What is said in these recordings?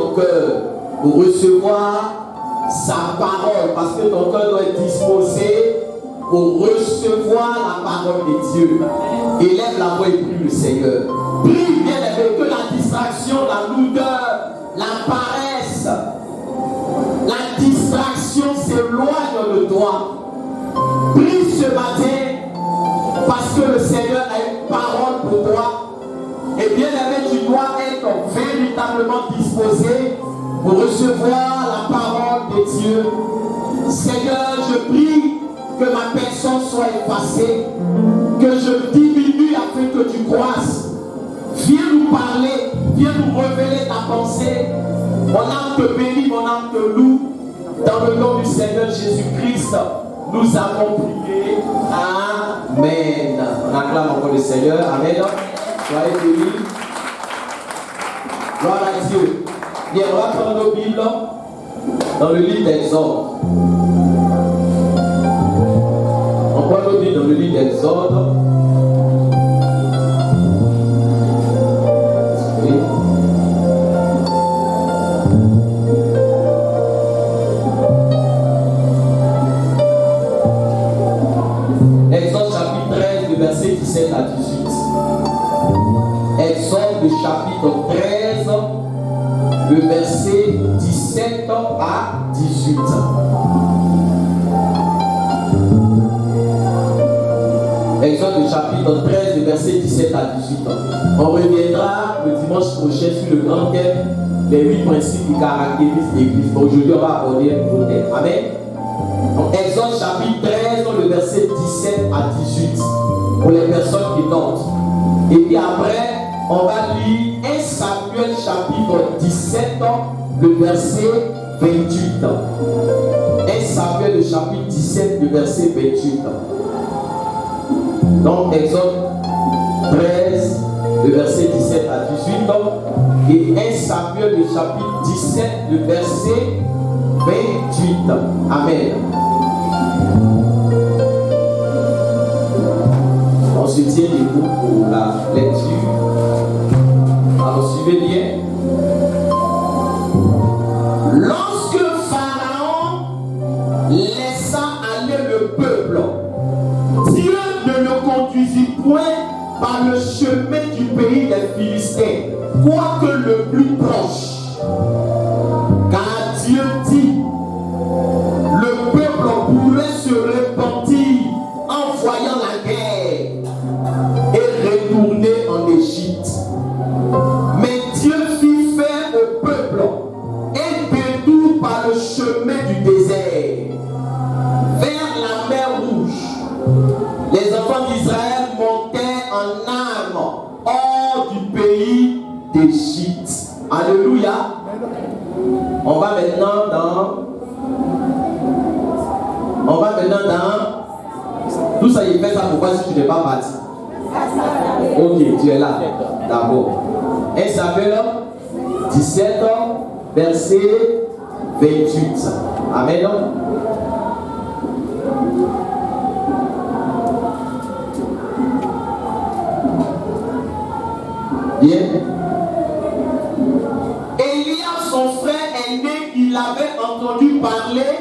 ton cœur pour recevoir sa parole, parce que ton cœur doit être disposé pour recevoir la parole de Dieu. Élève la voix et prie le Seigneur. Prie, bien-aimé, que la distraction, la lourdeur, la paresse, la distraction s'éloigne de toi. Prie ce matin, parce que le Seigneur a une parole pour toi. Et bien-aimé, tu dois être véritablement disposé pour recevoir la parole de Dieu. Seigneur, je prie que ma personne soit effacée, que je diminue afin que tu croisses. Viens nous parler, viens nous révéler ta pensée. Mon âme te bénit, mon âme te loue. Dans le nom du Seigneur Jésus-Christ, nous avons prié. Amen. On acclame encore le Seigneur. Amen. Soyez bénis. Gloire à Dieu. Bien, on va prendre nos Bibles dans le livre d'Exode. On prend nos Bibles dans le livre d'Exode. Exode chapitre 13, le verset 17 à 18. Exode le chapitre 13, le verset 17 à 18. Exode le chapitre 13, le verset 17 à 18. On reviendra le dimanche prochain sur le grand thème, les 8 principes qui caractérisent l'Église. Aujourd'hui, on va aborder un nouveau thème. Amen. Donc, Exode chapitre 13, le verset 17 à 18. Pour les personnes qui notent. Et puis après, on va lire 1 Samuel chapitre 17, le verset 28. 1 Samuel le chapitre 17, le verset 28. Donc Exode 13, le verset 17 à 18. Et 1 Samuel le chapitre 17, le verset 28. Amen. On se tient debout pour la lecture. Alors suivez bien. Lorsque Pharaon laissa aller le peuple, Dieu ne le conduisit point par le chemin du pays des Philistins, quoique le plus proche. Car Dieu dit, le peuple pourrait se repentir en voyant la guerre et retourner en Égypte. Mais Dieu fit faire au peuple un détour par le chemin du désert, vers la mer Rouge. Les enfants d'Israël montaient en armes hors du pays d'Égypte. Alléluia. On va maintenant dans... Tout ça, il fait ça pourquoi si tu n'es pas parti? Ok, tu es là. D'abord. 1 Samuel 17, verset 28. Amen. Bien. Eliab, son frère aîné, il avait entendu parler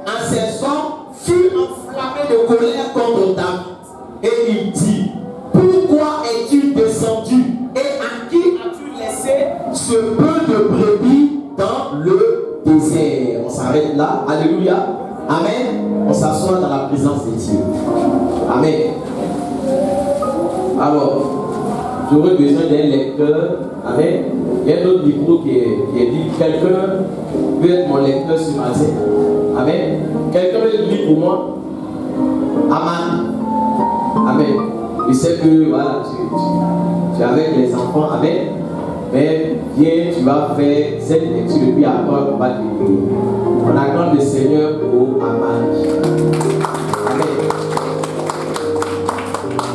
en ses hommes, fut enflammé de colère contre David. Et il dit, pourquoi es-tu descendu et à qui as-tu laissé ce peu de brebis dans le désert? On s'arrête là. Alléluia. Amen. On s'assoit dans la présence de Dieu. Amen. Alors, j'aurais besoin d'un lecteur. Amen. Il y a un autre micro qui est dit, quelqu'un peut être mon lecteur ce matin. Amen. Quelqu'un veut lire pour moi. Amen. Amen. Je sais que voilà, tu es avec les enfants. Amen. Mais viens, tu vas faire cette lecture et puis après on va te lire. On acclame le Seigneur pour Amen. Amen.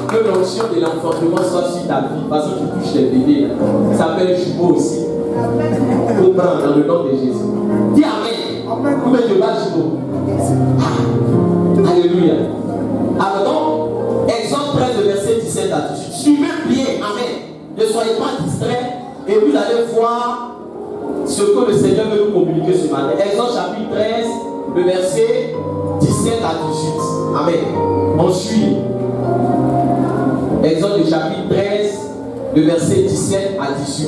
Que l'onction de l'enfantement soit sur ta vie. Parce que tu touches les bébés. Ça s'appelle jumeau aussi. Pour prendre dans le nom de Jésus. Dis Amen. Vous mettez pas jumeau. Alléluia. Alors donc, Exode 13, verset 17 à 18. Suivez bien. Amen. Ne soyez pas distraits. Et vous allez voir ce que le Seigneur veut nous communiquer ce matin. Exode chapitre 13, le verset 17 à 18. Amen. On suit. Exode chapitre 13, le verset 17 à 18.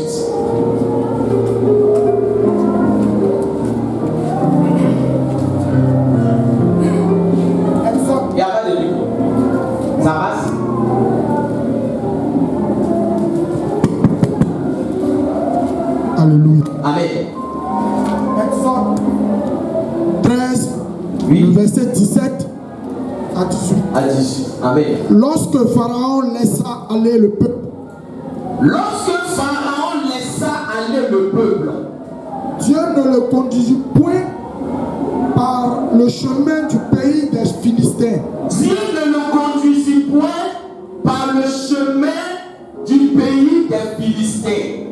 Il n'y a pas de micro. Ça passe? Alléluia. Amen. Exode 13, Oui. le verset 17 à 18. À 18. Amen. Lorsque Pharaon laissa aller le peuple, Lorsque Pharaon laissa aller le peuple, Dieu ne le conduisit point par le chemin du pays des Philistins, Dieu ne le conduisit point par le chemin du pays des Philistins.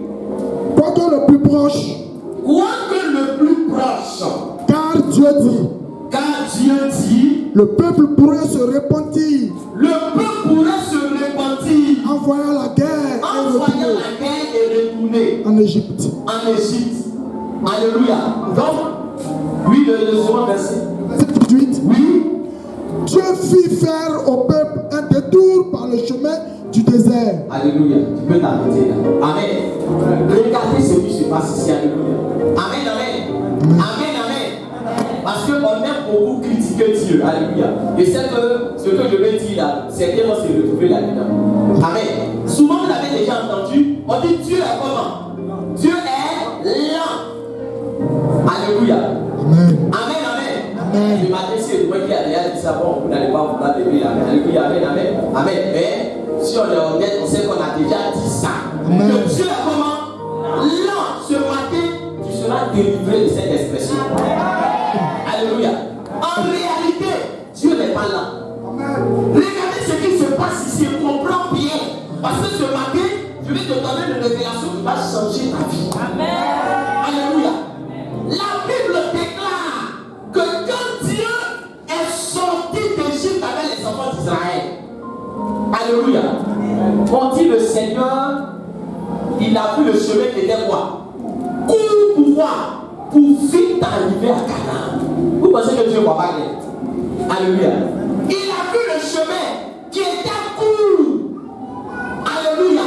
quoique le plus proche, Quoique le plus proche, car Dieu dit, le peuple pourrait se repentir, en voyant la guerre et retourner en Égypte. en Égypte. Alléluia. Donc, oui, le second verset. Verset 18. Oui, Dieu fit faire au peuple un détour par le chemin du désert. alléluia. Tu peux t'arrêter là. Amen. Regardez ce qui se passe ici. Alléluia. Amen, amen. Amen, amen. Parce qu'on aime beaucoup critiquer Dieu. Alléluia. Et c'est que ce que je vais dire là, certains vont se retrouver là-dedans. Amen. Souvent, vous l'avez déjà entendu, on dit Dieu est comment? Dieu est lent. Alléluia. Amen. Amen, amen. Amen. Le matin, c'est moi qui a déjà dit ça, bon, vous n'allez pas vous battre lever là. Alléluia, amen, amen. Amen. Mais si on est honnête, on sait qu'on a déjà dit ça. Amen. Que Dieu est comment? Lent. Ce matin, tu seras délivré de cette expression. Alléluia. En réalité, Dieu n'est pas lent. Regardez ce qui se passe ici, comprends bien. Parce que ce matin, je vais te donner une révélation qui va changer ta vie. Alléluia. La Bible déclare que quand Dieu est sorti d'Égypte avec les enfants d'Israël, alléluia, on dit le Seigneur, il a vu le chemin qui était quoi? Court pour voir, pour vite arriver à Canaan. Vous pensez que Dieu va pas aller? Alléluia. Il a vu le chemin qui était court. Alléluia.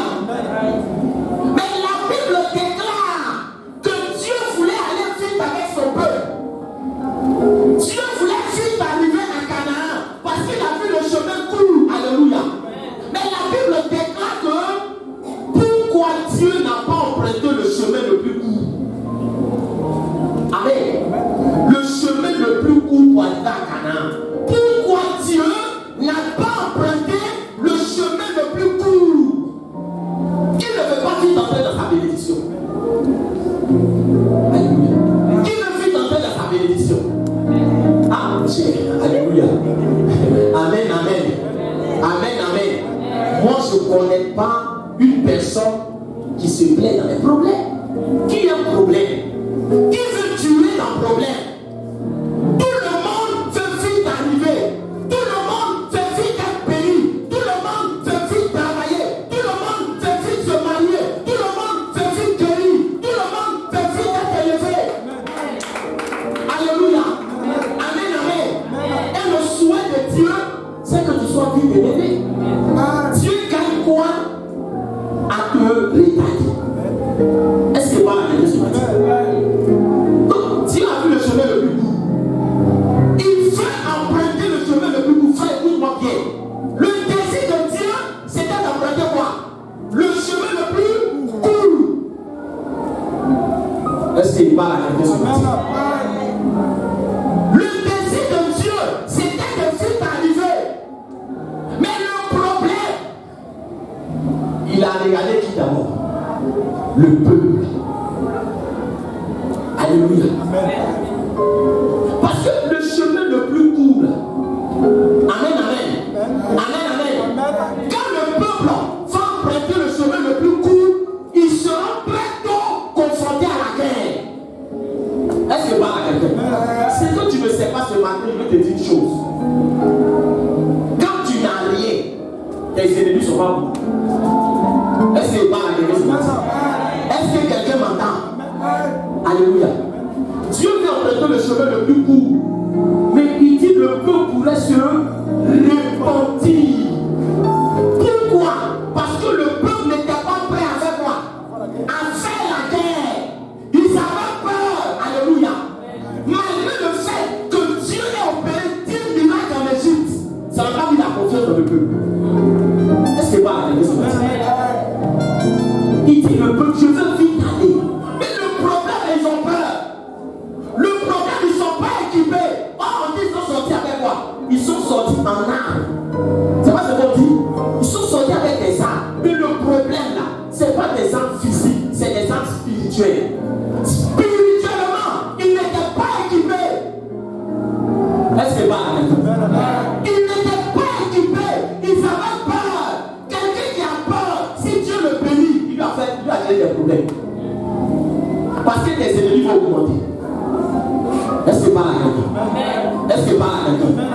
Mais la Bible déclare que Dieu voulait aller vite avec son peuple. Dieu voulait vite arriver à Canaan parce qu'il a vu le chemin court. Alléluia. Mais la Bible déclare que pourquoi Dieu n'a pas emprunté le chemin le plus court? Amen. Le chemin le plus court pour arriver à Canaan. Pourquoi Dieu n'a pas emprunté le chemin le plus court? Qui ne veut pas vite entrer dans sa bénédiction? Alléluia. Qui veut vite entrer dans sa bénédiction? Ah, alléluia. Amen, amen. Amen, amen. Moi, je ne connais pas une personne qui se plaît dans les problèmes. Qui a un problème? Qui veut tuer dans le problème? Tout le monde veut vite arriver. Tout le monde veut vite être béni. Tout le monde veut vite travailler. Tout le monde veut vite se marier. Tout le monde veut vite guérir. Tout le monde veut vite être élevé. Alléluia. Amen, amen. Et le souhait de Dieu, c'est que tu sois vite élevé. Dieu gagne quoi? À te retarder. Est-ce que voilà la ce matin? Donc, Dieu a vu le chemin le plus court. Il veut emprunter le chemin le plus court. Frère, écoute-moi bien. Le désir de Dieu, c'était d'emprunter quoi? Le chemin le plus court. Est-ce qu'il parle à quelqu'un ce matin? Le désir de Dieu, c'était de vite arriver. Mais le problème, il a regardé qui d'abord? Le peuple. Alléluia. Parce que le chemin le plus court, amen, amen. Amen, amen. Quand le peuple va emprunter le chemin le plus court, il sera bientôt confronté à la guerre. Est-ce que parle à quelqu'un? C'est que tu ne sais pas ce matin, je vais te dire une chose. Quand tu n'as rien, tes ennemis sont pas beaucoup. Est-ce que parle à quelqu'un ce matin? Est-ce que quelqu'un m'entend? Alléluia. Dieu veut emprunter le chemin le plus court. Mais il dit le peuple pourrait se repentir. Pourquoi? Parce que le peuple n'était pas prêt à faire quoi? À faire la guerre. Ils avaient peur. Alléluia. Malgré le fait que Dieu ait opéré 10 miracles en Égypte, ça n'a pas mis la confiance dans le peuple. Est-ce que pas la ce matin? Il dit le peuple, je veux vite aller. Mais le problème, ils ont peur. Le problème, ils ne sont pas équipés. Oh, on dit qu'ils sont sortis avec quoi? Ils sont sortis en armes. C'est pas ce qu'on dit? Ils sont sortis avec des armes. Mais le problème là, ce n'est pas des armes physiques, c'est des armes spirituelles. Spirituellement, ils n'étaient pas équipés. Est-ce que pas la ils n'étaient pas équipés. Ils avaient peur. Quelqu'un qui a peur, si Dieu le bénit, il lui a créé des problèmes. Parce que tes ennemis vont augmenter. Est-ce que pas la quelqu'un? Est-ce que pas la quelqu'un?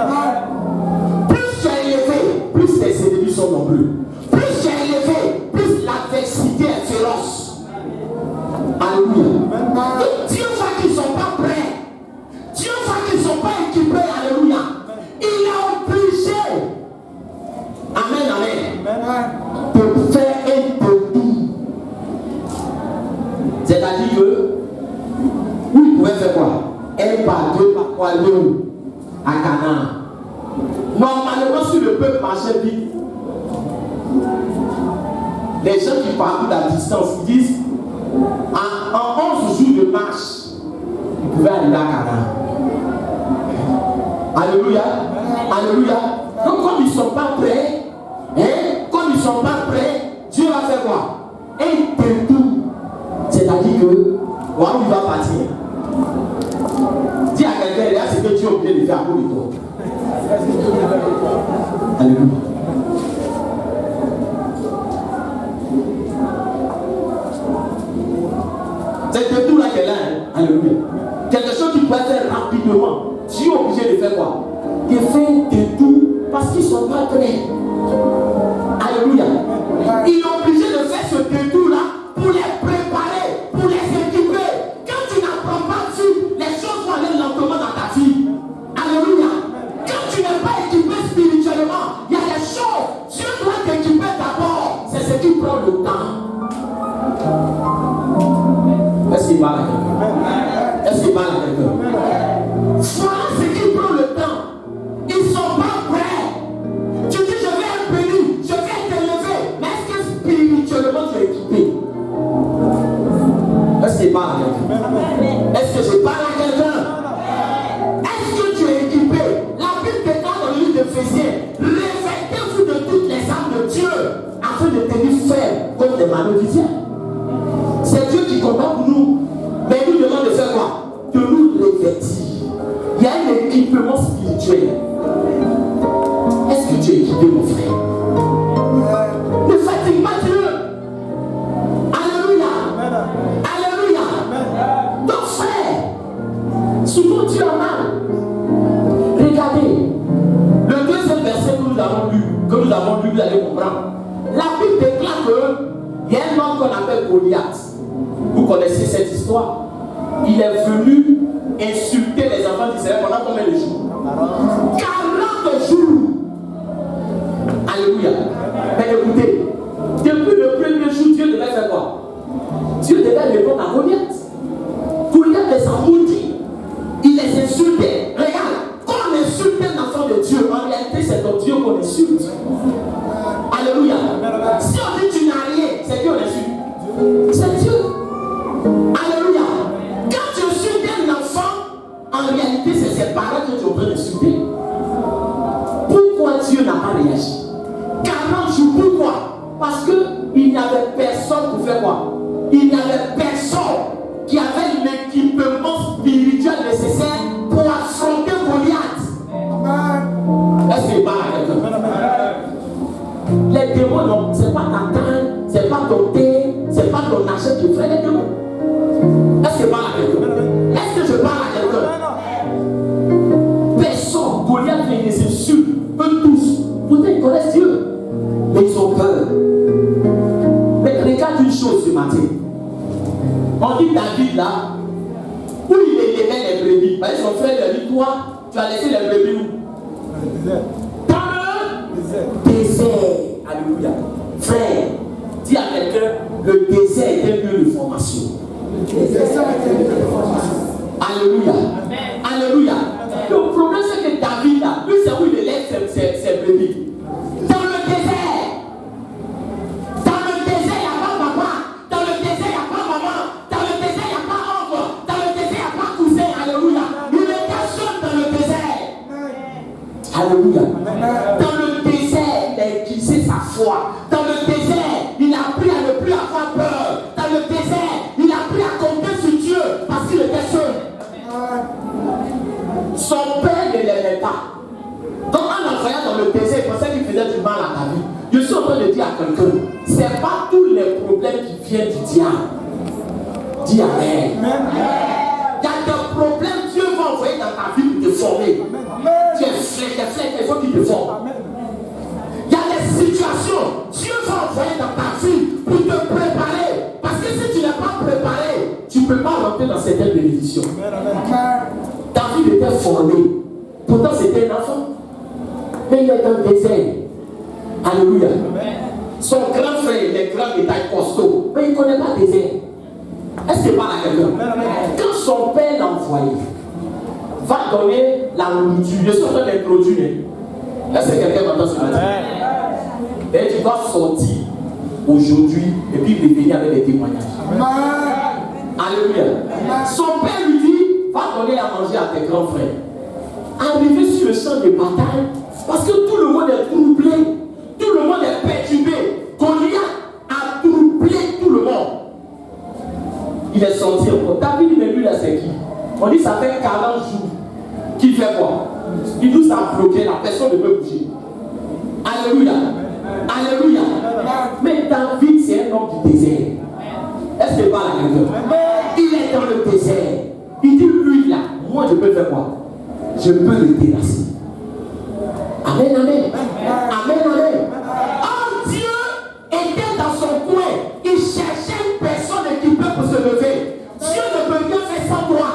Plus tu es élevé, plus tes ennemis sont nombreux. Plus tu es élevé, plus l'adversité est féroce. Alléluia. Donc Dieu voit qu'ils ne sont pas prêts. Dieu voit qu'ils ne sont pas équipés. Alléluia. Il a obligé. Amen, amen. De faire un détour. C'est-à-dire que, où il pouvait faire quoi? Un par deux, par trois, deux, à Canaan. Normalement, si le peuple marchait vite, les gens qui parcourent la distance, ils disent, en 11 jours de marche, ils pouvaient arriver à Canaan. Alléluia. Alléluia. Donc, comme ils ne sont pas prêts, comme ils ne sont pas prêts, Dieu va faire quoi? Un détour. C'est-à-dire que, voilà où il va partir. Dis à quelqu'un, là, c'est que Dieu a oublié de faire pour toi. Alléluia. C'est détour là qu'elle a. Alléluia. Quelque chose qui peut faire rapidement. Dieu est obligé de faire quoi? De faire un détour parce qu'ils ne sont pas prêts. Alléluia. Il est obligé de faire ce détour-là pour les préparer, pour les équiper. Quand tu n'apprends pas dessus, les choses vont aller lentement dans ta vie. Alléluia. Quand tu n'es pas équipé spirituellement, il y a des choses. Dieu doit t'équiper d'abord. C'est ce qui prend le temps. Est-ce qu'il parle à quelqu'un? Est-ce qu'il parle à quelqu'un? Voilà ce qui prend le temps. Ils ne sont pas prêts. Tu dis je vais être béni, je vais t'élever. Mais est-ce que spirituellement tu es équipé? Est-ce qu'il parle à quelqu'un? Est-ce que je parle à quelqu'un? Est-ce que tu es équipé? La Bible déclare dans le livre d'Éphésiens, revêtez-vous de toutes les armes de Dieu afin de tenir ferme contre les malédictions. C'est Dieu qui combat pour nous. Mais il nous demande de faire quoi? De nous revêtir. Il y a un équipement spirituel. Est-ce que tu es équipé, mon frère? Ne fatigue pas Dieu. Alléluia. Alléluia. Donc frère, souvent Dieu a mal. Regardez. Le deuxième verset que nous avons lu, vous allez comprendre. La Bible déclare qu'il y a un homme qu'on appelle Goliath. Vous connaissez cette histoire. Il est venu insulter les enfants d'Israël pendant combien de jours? 40 jours. Alléluia. Mais écoutez, depuis le premier jour, Dieu devait faire quoi? Dieu devait répondre à Goliath. Goliath les a maudits. Il les insultait. Regarde, quand on insulte un enfant de Dieu, en réalité c'est ton Dieu qu'on insulte. Alléluia. Si on dit tu n'as rien, c'est Dieu qu'on insulte. C'est Dieu. Alléluia. Quand tu insultes un enfant, en réalité, c'est ses parents que tu es en train d'insulter. Pourquoi Dieu n'a pas réagi? 40 jours, pourquoi? Parce qu'il n'y avait personne pour faire quoi? Il n'y avait personne qui avait l'équipement spirituel nécessaire pour affronter Goliath. Est-ce qu'il parle à quelqu'un? Les démons, non, ce n'est pas ta taille, ce n'est pas ton thé, ce n'est pas ton argent qui fait les démons. Est-ce que je parle à quelqu'un? Est-ce que je parle à quelqu'un? Personne, Goliath les insulte, eux tous. Pourtant ils connaissent Dieu, mais ils ont peur. Mais regarde une chose ce matin. On dit David là, où il élevait les brebis. Parce que son frère lui a dit, toi, tu as laissé les brebis où? Dans le désert. Alléluia. Frère, dis à quelqu'un, le désert est un lieu de formation. Alléluia. Alléluia. Le problème, c'est que David, là, lui, c'est où il élève ses brebis. Dans le désert. Dans le désert, il n'y a pas papa. Dans le désert, il n'y a pas maman. Dans le désert, il n'y a pas oncle. Dans le désert, il n'y a pas cousin. Alléluia. Il était seul dans le désert. Alléluia. Dans le désert, il a utilisé sa foi. Dans le désert, il a appris à ne plus avoir peur. Dans le désert, il a appris à compter sur Dieu parce qu'il était seul. Son père ne l'aimait pas. Donc en envoyant dans le désert, il pensait qu'il faisait du mal à ta vie. Je suis en train de dire à quelqu'un, ce n'est pas tous les problèmes qui viennent du diable. Dis Amen. Il y a des problèmes, Dieu va envoyer dans ta vie pour te former. Tu es flèche, il faut qu'il te forme. Il y a des situations, Dieu va envoyer dans ta vie pour te préparer. Parce que si tu n'es pas préparé, tu ne peux pas rentrer dans certaines bénédictions. David était formé. Pourtant, c'était un enfant. Mais il est dans le désert. Alléluia. Son grand frère, il est grand, il est costaud. Mais il ne connaît pas le désert. Est-ce qu'il parle à quelqu'un? Quand son père l'a envoyé, va donner la nourriture. Je suis en train d'introduire. Est-ce que quelqu'un m'entend ce matin? Et tu dois sortir aujourd'hui et puis revenir avec des témoignages. Alléluia. Son père lui dit, va donner à manger à tes grands frères. Arrivé sur le champ de bataille, parce que tout le monde est troublé, tout le monde est perturbé. Goliath a troublé tout le monde. Il est sorti encore. David, il est lui là, c'est qui? On dit ça fait 40 jours. Qui fait quoi? Il nous a bloqué, la personne ne peut bouger. Alléluia. Alléluia. Mais David, c'est un homme du désert. Est-ce qu'il parle à quelqu'un? Il est dans le désert. Il dit, lui là, moi je peux faire quoi? Je peux le terrasser. Amen, amen. Amen, amen. Oh, Dieu était dans son coin. Il cherchait une personne équipée pour se lever. Dieu ne peut rien faire sans toi.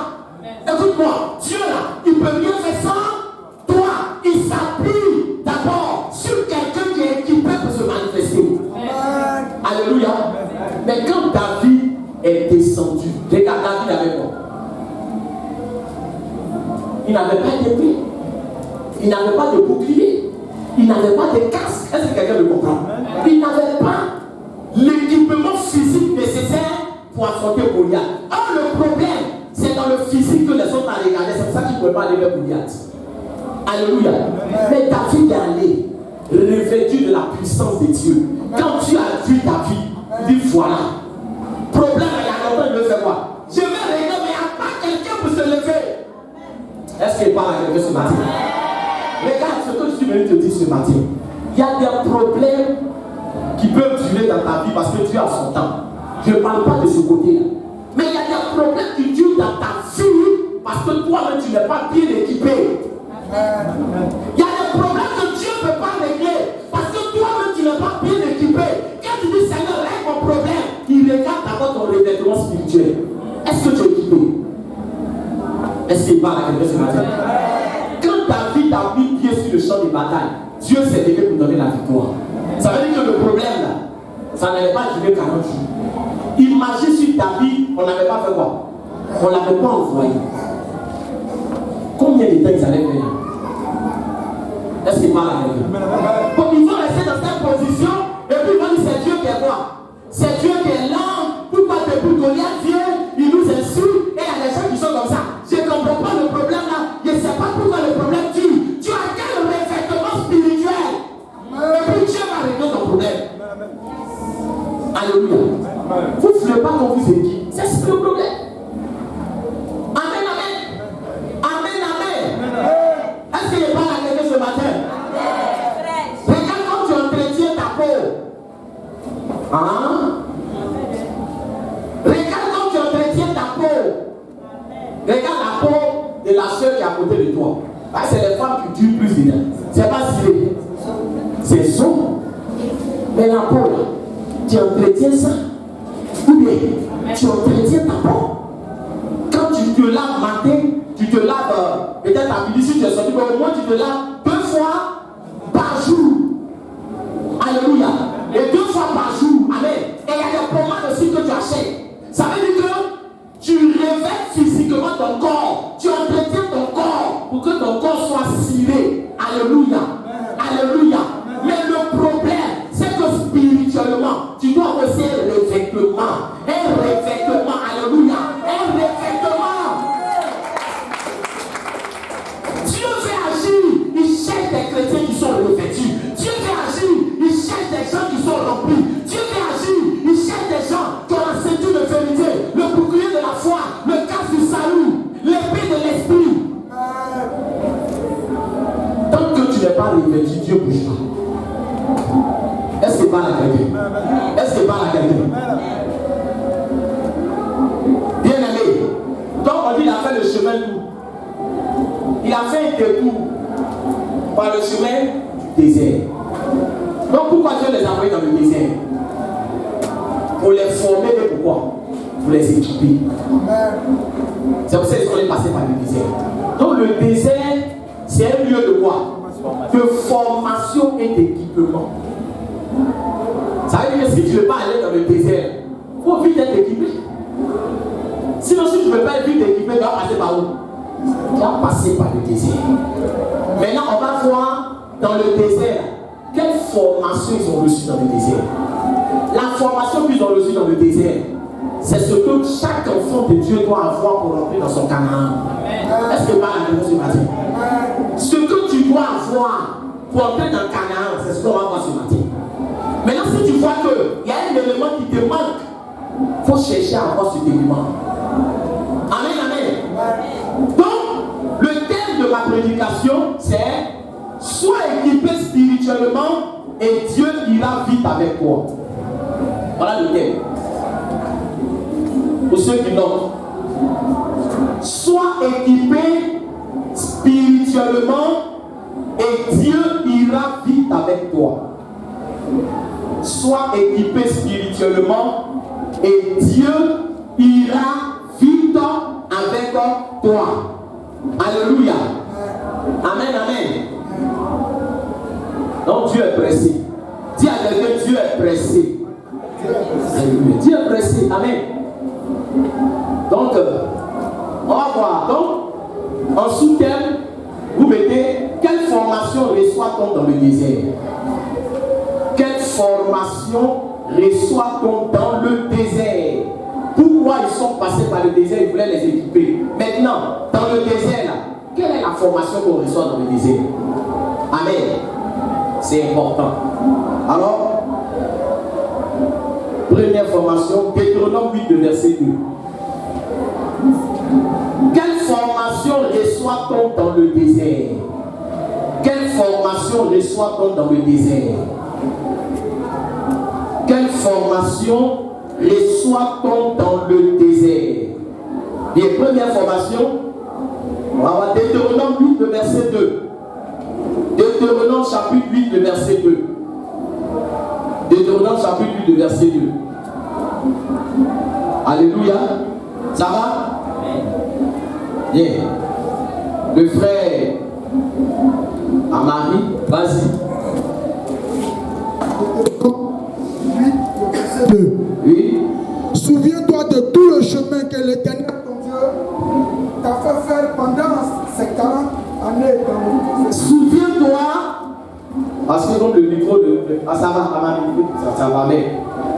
Écoute-moi, Dieu là, il peut rien faire sans toi. Il s'appuie d'abord sur quelqu'un qui est équipé pour se manifester. Alléluia. Mais quand David est descendu, regarde David avec moi. Il n'avait pas d'épée. Il n'avait pas de bouclier. Il n'avait pas de casque. Est-ce que quelqu'un le comprend? Il n'avait pas l'équipement physique nécessaire pour affronter Goliath. Or, le problème, c'est dans le physique que les autres ont regardé. C'est pour ça qu'ils ne pouvaient pas aller vers Goliath. Alléluia. Mais David est allé revêtu de la puissance de Dieu. Quand tu as vu ta vie, il dit voilà. Problème, il y a longtemps, il veut faire quoi? Je vais régler, mais il n'y a pas quelqu'un pour se lever. Est-ce qu'il parle à quelqu'un ce matin? Regarde ce que je suis venu te dire ce matin. Il y a des problèmes qui peuvent durer dans ta vie parce que Dieu a son temps. Je ne parle pas de ce côté-là. Mais il y a des problèmes qui durent dans ta vie parce que toi-même tu n'es pas bien équipé. Il y a des problèmes que Dieu ne peut pas régler parce que toi-même tu n'es pas bien équipé. Quand tu dis Seigneur, règle mon problème, il regarde d'abord ton revêtement spirituel. Est-ce que tu es équipé? Est-ce qu'il parle à quelqu'un ce matin? Quand David a mis pied sur le champ de bataille, Dieu s'est levé pour donner la victoire. Ça veut dire que le problème là, ça n'allait pas durer 40 jours. Imagine si David, on n'avait pas fait quoi? On ne l'avait pas envoyé. Combien de temps ils allaient faire? Est-ce qu'il parle à quelqu'un? Donc ils vont rester dans cette position et puis ils vont dire c'est Dieu qui est quoi? C'est Dieu qui est là. Pourquoi depuis Goliath vient, il nous insulte et il y a des gens qui sont comme ça. Je ne comprends pas le problème là. Je ne sais pas pourquoi le problème tue. Tu as quel revêtement spirituel? Et puis Dieu va régler ton problème. Alléluia. Vous ne voulez pas qu'on vous équipe. C'est ce le problème. Amen, amen. Amen, amen. Est-ce qu'il parle à quelqu'un ce matin? Regarde quand tu entretiens ta peau. Hein? Regarde quand tu entretiens ta peau. Regarde la peau de la soeur qui est à côté de toi. Ah, c'est les femmes qui durent plus de temps. C'est pas stylé. C'est son. Mais la peau là, tu entretiens ça. Ou bien tu entretiens ta peau. Quand tu te laves matin, tu te laves peut-être à midi si tu es sorti, mais au moins tu te laves 2 fois par jour. Alléluia. Et 2 fois par jour. Amen. Et il y a des pommades aussi que tu achètes. Ça veut dire que tu réveilles physiquement ton corps. Tu entretiens ton corps pour que ton corps soit scellé. Alléluia. Alléluia. Mais le problème, c'est que spirituellement, tu dois aussi un revêtement. Un revêtement. Alléluia. Un revêtement. Dieu veut agir. Il cherche des chrétiens qui sont revêtus. Dieu veut agir. Il cherche des gens qui sont remplis. Dieu veut agir. Il cherche des gens qui ont la ceinture de vérité, le bouclier de la foi, le casque du salut, l'épée de l'esprit. Tant que tu n'es pas revêtu, Dieu ne bouge pas. Est-ce qu'il parle à quelqu'un? Est-ce qu'il parle à quelqu'un? Bien aimé, donc on dit qu'il a fait le chemin tout. Il a fait un détour par le chemin du désert. Donc pourquoi Dieu les a envoyés dans le désert? Pour les former et pourquoi? Pour les équiper. C'est pour ça qu'ils sont passés par le désert. Donc le désert, c'est un lieu de quoi? De formation et d'équipement. Ça veut dire que si tu ne veux pas aller dans le désert, il faut vite être équipé. Sinon, si tu ne veux pas être vite équipé, tu vas passer par où? Tu vas passer par le désert. Maintenant, on va voir dans le désert quelle formation ils ont reçue dans le désert. La formation qu'ils ont reçue dans le désert, c'est ce que chaque enfant de Dieu doit avoir pour rentrer dans son Canaan. Est-ce que par la réponse ce matin? Ce que tu dois avoir pour entrer dans le Canaan, c'est ce qu'on va voir ce matin. Maintenant, si tu vois qu'il y a un élément qui te manque, il faut chercher à avoir cet élément. Amen, amen. Donc, le thème de ma prédication, c'est sois équipé spirituellement et Dieu ira vite avec toi. Voilà le thème. Pour ceux qui notent, sois équipé spirituellement et Dieu ira vite avec toi. Sois équipé spirituellement et Dieu ira vite avec toi. Alléluia. Amen, amen. Donc Dieu est pressé. Dis à quelqu'un, Dieu est pressé. Alléluia. Dieu est pressé. Amen. Donc, on va voir. Donc, en sous-thème, vous mettez quelle formation reçoit-on dans le désert? Quelle formation reçoit-on dans le désert? Pourquoi ils sont passés par le désert? Ils voulaient les équiper. Maintenant, dans le désert, là, quelle est la formation qu'on reçoit dans le désert? Amen. C'est important. Alors, première formation, Deutéronome 8, verset 2. Quelle formation reçoit-on dans le désert? Quelle formation reçoit-on dans le désert? Quelle formation reçoit-on dans le désert? Bien, première formation, on va voir Deutéronome 8, verset 2. Deutéronome chapitre 8, verset 2. Deutéronome chapitre 8, verset 2. Alléluia. Ça va? Bien. Le frère Amari, vas-y. 8, verset 2. Oui. Souviens-toi de tout le chemin que l'Éternel, ton Dieu, t'a fait faire pendant ces 40 années dans le désert. Souviens-toi, parce que donc le micro de. Ah, ça va, Amari, ça va, mais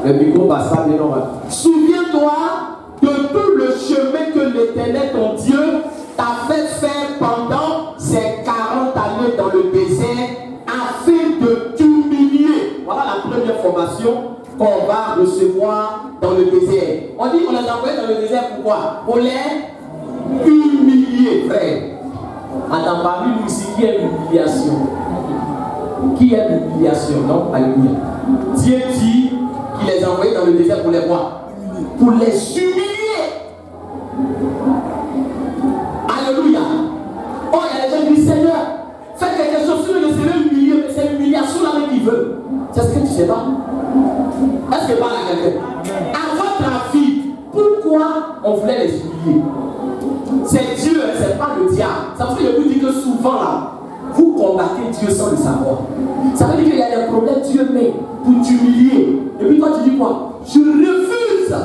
le micro passe pas bien, non. Souviens-toi de tout le chemin que l'Éternel, ton Dieu, t'a fait faire pendant ces 40 années dans le désert, afin de t'humilier. Voilà la première formation qu'on va recevoir dans le désert. On dit qu'on les a envoyés dans le désert, pourquoi? Pour les humilier, frère. Attends, parmi nous ici, qui est l'humiliation? Qui est l'humiliation? Non? Alléluia. Dieu dit qu'il les a envoyés dans le désert pour les voir. Pour les humilier. Alléluia. Oh, il y a des gens qui disent, Seigneur, fais quelque chose sur le Seigneur humilié, mais c'est l'humiliation là qu'il veut. C'est ce que tu sais pas. Est-ce que parle à quelqu'un? À votre avis, pourquoi on voulait les humilier? Ça veut dire que je vous dis que souvent là, vous combattez Dieu sans le savoir. Ça veut dire qu'il y a des problèmes Dieu met pour t'humilier. Et puis toi tu dis quoi? Je refuse.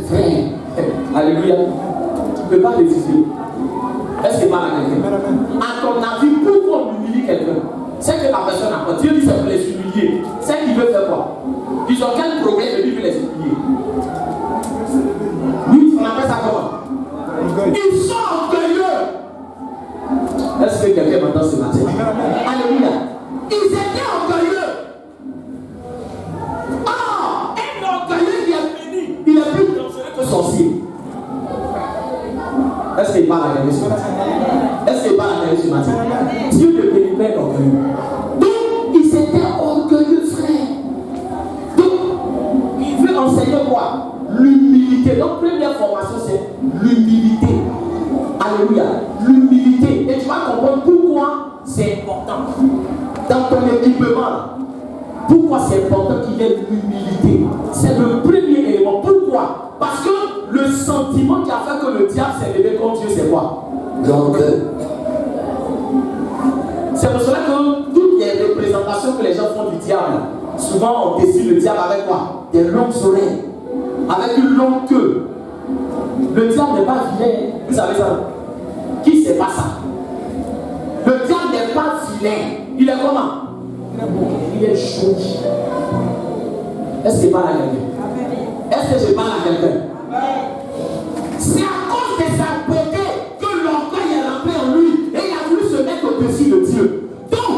Frère, alléluia. Tu ne peux pas refuser. Est-ce que pas à quelqu'un? À ton avis, pourquoi on humilie quelqu'un? C'est que la personne a quoi? Dieu dit c'est pour les humilier. C'est qu'il veut faire quoi? Ils ont quel problème et lui veut les humilier? Oui, on appelle ça comment? Ils sont orgueilleux. Est-ce que quelqu'un m'entend ce matin? Alléluia. Ils étaient orgueilleux. Ah, un orgueilleux qui est venu, il est plus dangereux que sorcier. Est-ce qu'il parle à quelqu'un ce matin? Est-ce qu'il parle à quelqu'un ce matin? Dieu ne bénit pas orgueilleux. Donc, ils étaient orgueilleux, frère. Donc, il veut enseigner quoi? L'humilité. Donc, première formation, c'est l'humilité. Alléluia. L'humilité. Et tu vas comprendre pourquoi c'est important. Dans ton équipement, pourquoi c'est important qu'il y ait l'humilité? C'est le premier élément. Pourquoi? Parce que le sentiment qui a fait que le diable s'est levé contre Dieu, c'est quoi? L'orgueil. C'est pour cela que toutes les représentations que les gens font du diable, souvent on dessine le diable avec quoi? Des longues oreilles, avec une longue queue. Le diable n'est pas vilain, vous savez ça? Qui sait pas ça? Le diable n'est pas vilain. Il est comment? Il est joli. Est-ce que je parle à quelqu'un? Est-ce que je parle à quelqu'un? C'est à cause de sa beauté que l'orgueil est rentré en lui et il a voulu se mettre au-dessus de Dieu. Donc,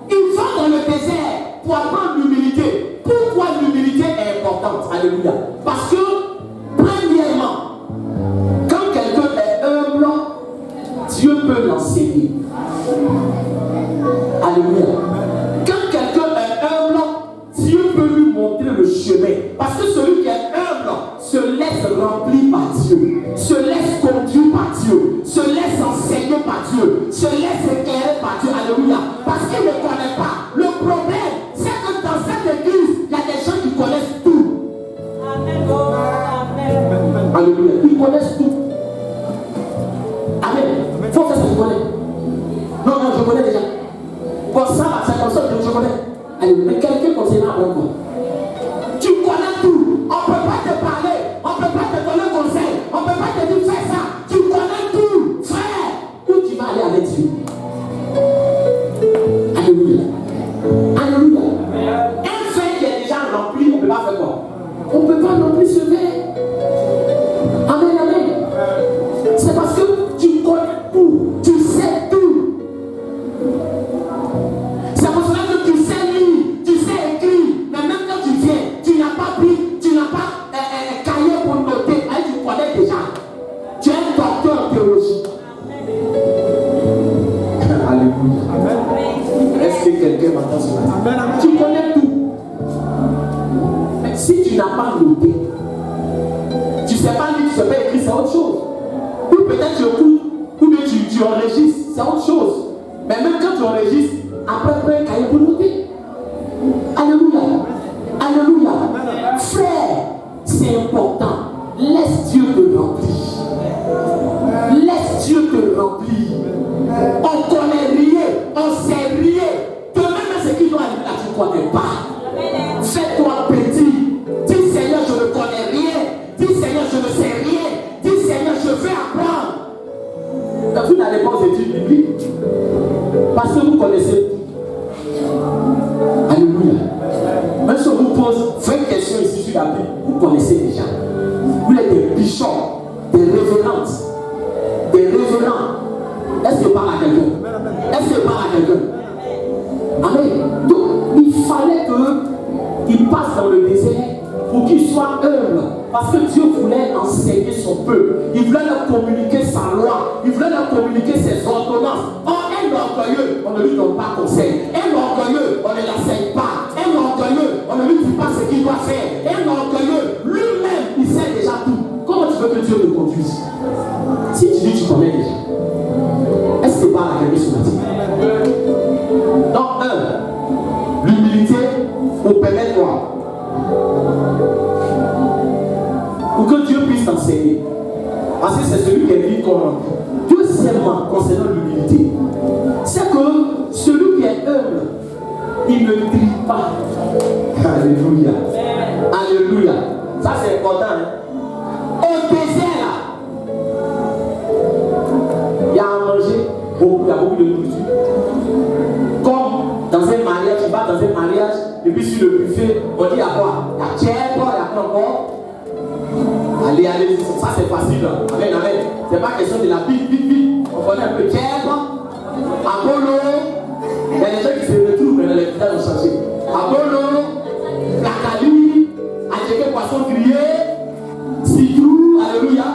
il va dans le désert pour apprendre l'humilité. Pourquoi l'humilité est importante? Alléluia. Parce que, premièrement, quand quelqu'un est humble, Dieu peut l'enseigner. Alléluia. Quand quelqu'un est humble, Dieu peut lui montrer le chemin. Parce que celui qui est humble se laisse remplir par Dieu, se laisse conduire par Dieu, se laisse enseigner par Dieu, se laisse éclairer par Dieu. Alléluia. Parce qu'il ne connaît pas. Le problème, c'est que dans cette église, il y a des gens qui connaissent tout. Amen. Alléluia. Ils connaissent tout. Amen. Il faut faire ça, je connais. Non, je connais déjà. Pour ça, c'est comme ça que je connais. Allez, mais quelqu'un conseille à moi. Tu connais tout. On ne peut pas te parler. On ne peut pas te donner conseil. On ne peut pas te dire fais ça. Tu connais tout. Frère, où tu vas aller avec Dieu? Alléluia. Alléluia. Un verre qui est déjà rempli, on ne peut pas faire quoi? On ne peut pas remplir ce verre. Amen, amen. C'est parce que tu connais tout. Tu sais tout. C'est pour cela que tu sais lire, tu sais écrire, mais même quand tu viens, tu n'as pas pris, tu n'as pas cahier pour noter, mais tu connais déjà. Tu es un docteur en théologie. Alléluia. Est-ce que quelqu'un m'entend ce matin? Tu connais tout. Mais si tu n'as pas noté, tu ne sais pas lire, tu ne sais pas écrire, c'est autre chose. Ou peut-être tu écoutes, ou bien tu enregistres, c'est autre chose. Mais même quand tu enregistres, après un cahier pour noter. Alléluia. Alléluia. Frère, c'est important. Laisse Dieu te remplir. Laisse Dieu te remplir. On ne connaît rien. On ne sait rien. De même ce qui doit arriver là, tu ne connais pas. Fais-toi petit. Dis Seigneur, je ne connais rien. Dis Seigneur, je ne sais rien. Dis Seigneur, je vais apprendre. Vous n'allez pas aux études bibliques. Parce que vous connaissez. Alléluia. Même si on vous pose 20 questions ici sur la Bible, vous connaissez déjà. Vous êtes des bishops, des révérentes, des révérends. Est-ce que parle à quelqu'un? Est-ce que parle à quelqu'un? Amen. Donc, il fallait qu'il passe dans le désert pour qu'il soit humble. Parce que Dieu voulait enseigner son peuple. Il voulait leur communiquer sa loi. Il voulait leur communiquer ses ordonnances. Or, un orgueilleux, on ne lui donne pas conseil. Un orgueilleux, on ne l'enseigne pas. Un orgueilleux, on ne lui dit pas ce qu'il doit faire. Un orgueilleux, lui-même, il sait déjà tout. Comment tu veux que Dieu le conduise? Si tu dis tu connais déjà. Est-ce que tu parles à quelqu'un ce matin? Donc, l'humilité pour permettre quoi? Pour que Dieu puisse t'enseigner. Parce que c'est celui qui est vivre comme Dieu Deuxièmement, concernant l'humilité, c'est que celui qui est humble, il ne trie pas. Alléluia. Alléluia. Ça c'est important. Hein? Au désert, là, il y a à manger, il y a beaucoup de nourriture. Comme dans un mariage, tu vas dans un mariage, et puis sur le buffet, on dit à quoi? Il y a tiers, il y a quoi encore? Allez, allez, ça c'est facile. Amen, amen. C'est pas question de la vite, vite, vite. On connaît un peu tiers, Apollo. Il y a des gens qui se retrouvent dans les villages de changer. Apollo, Placali, Adjeke Poisson Grillé, Citrou, alléluia.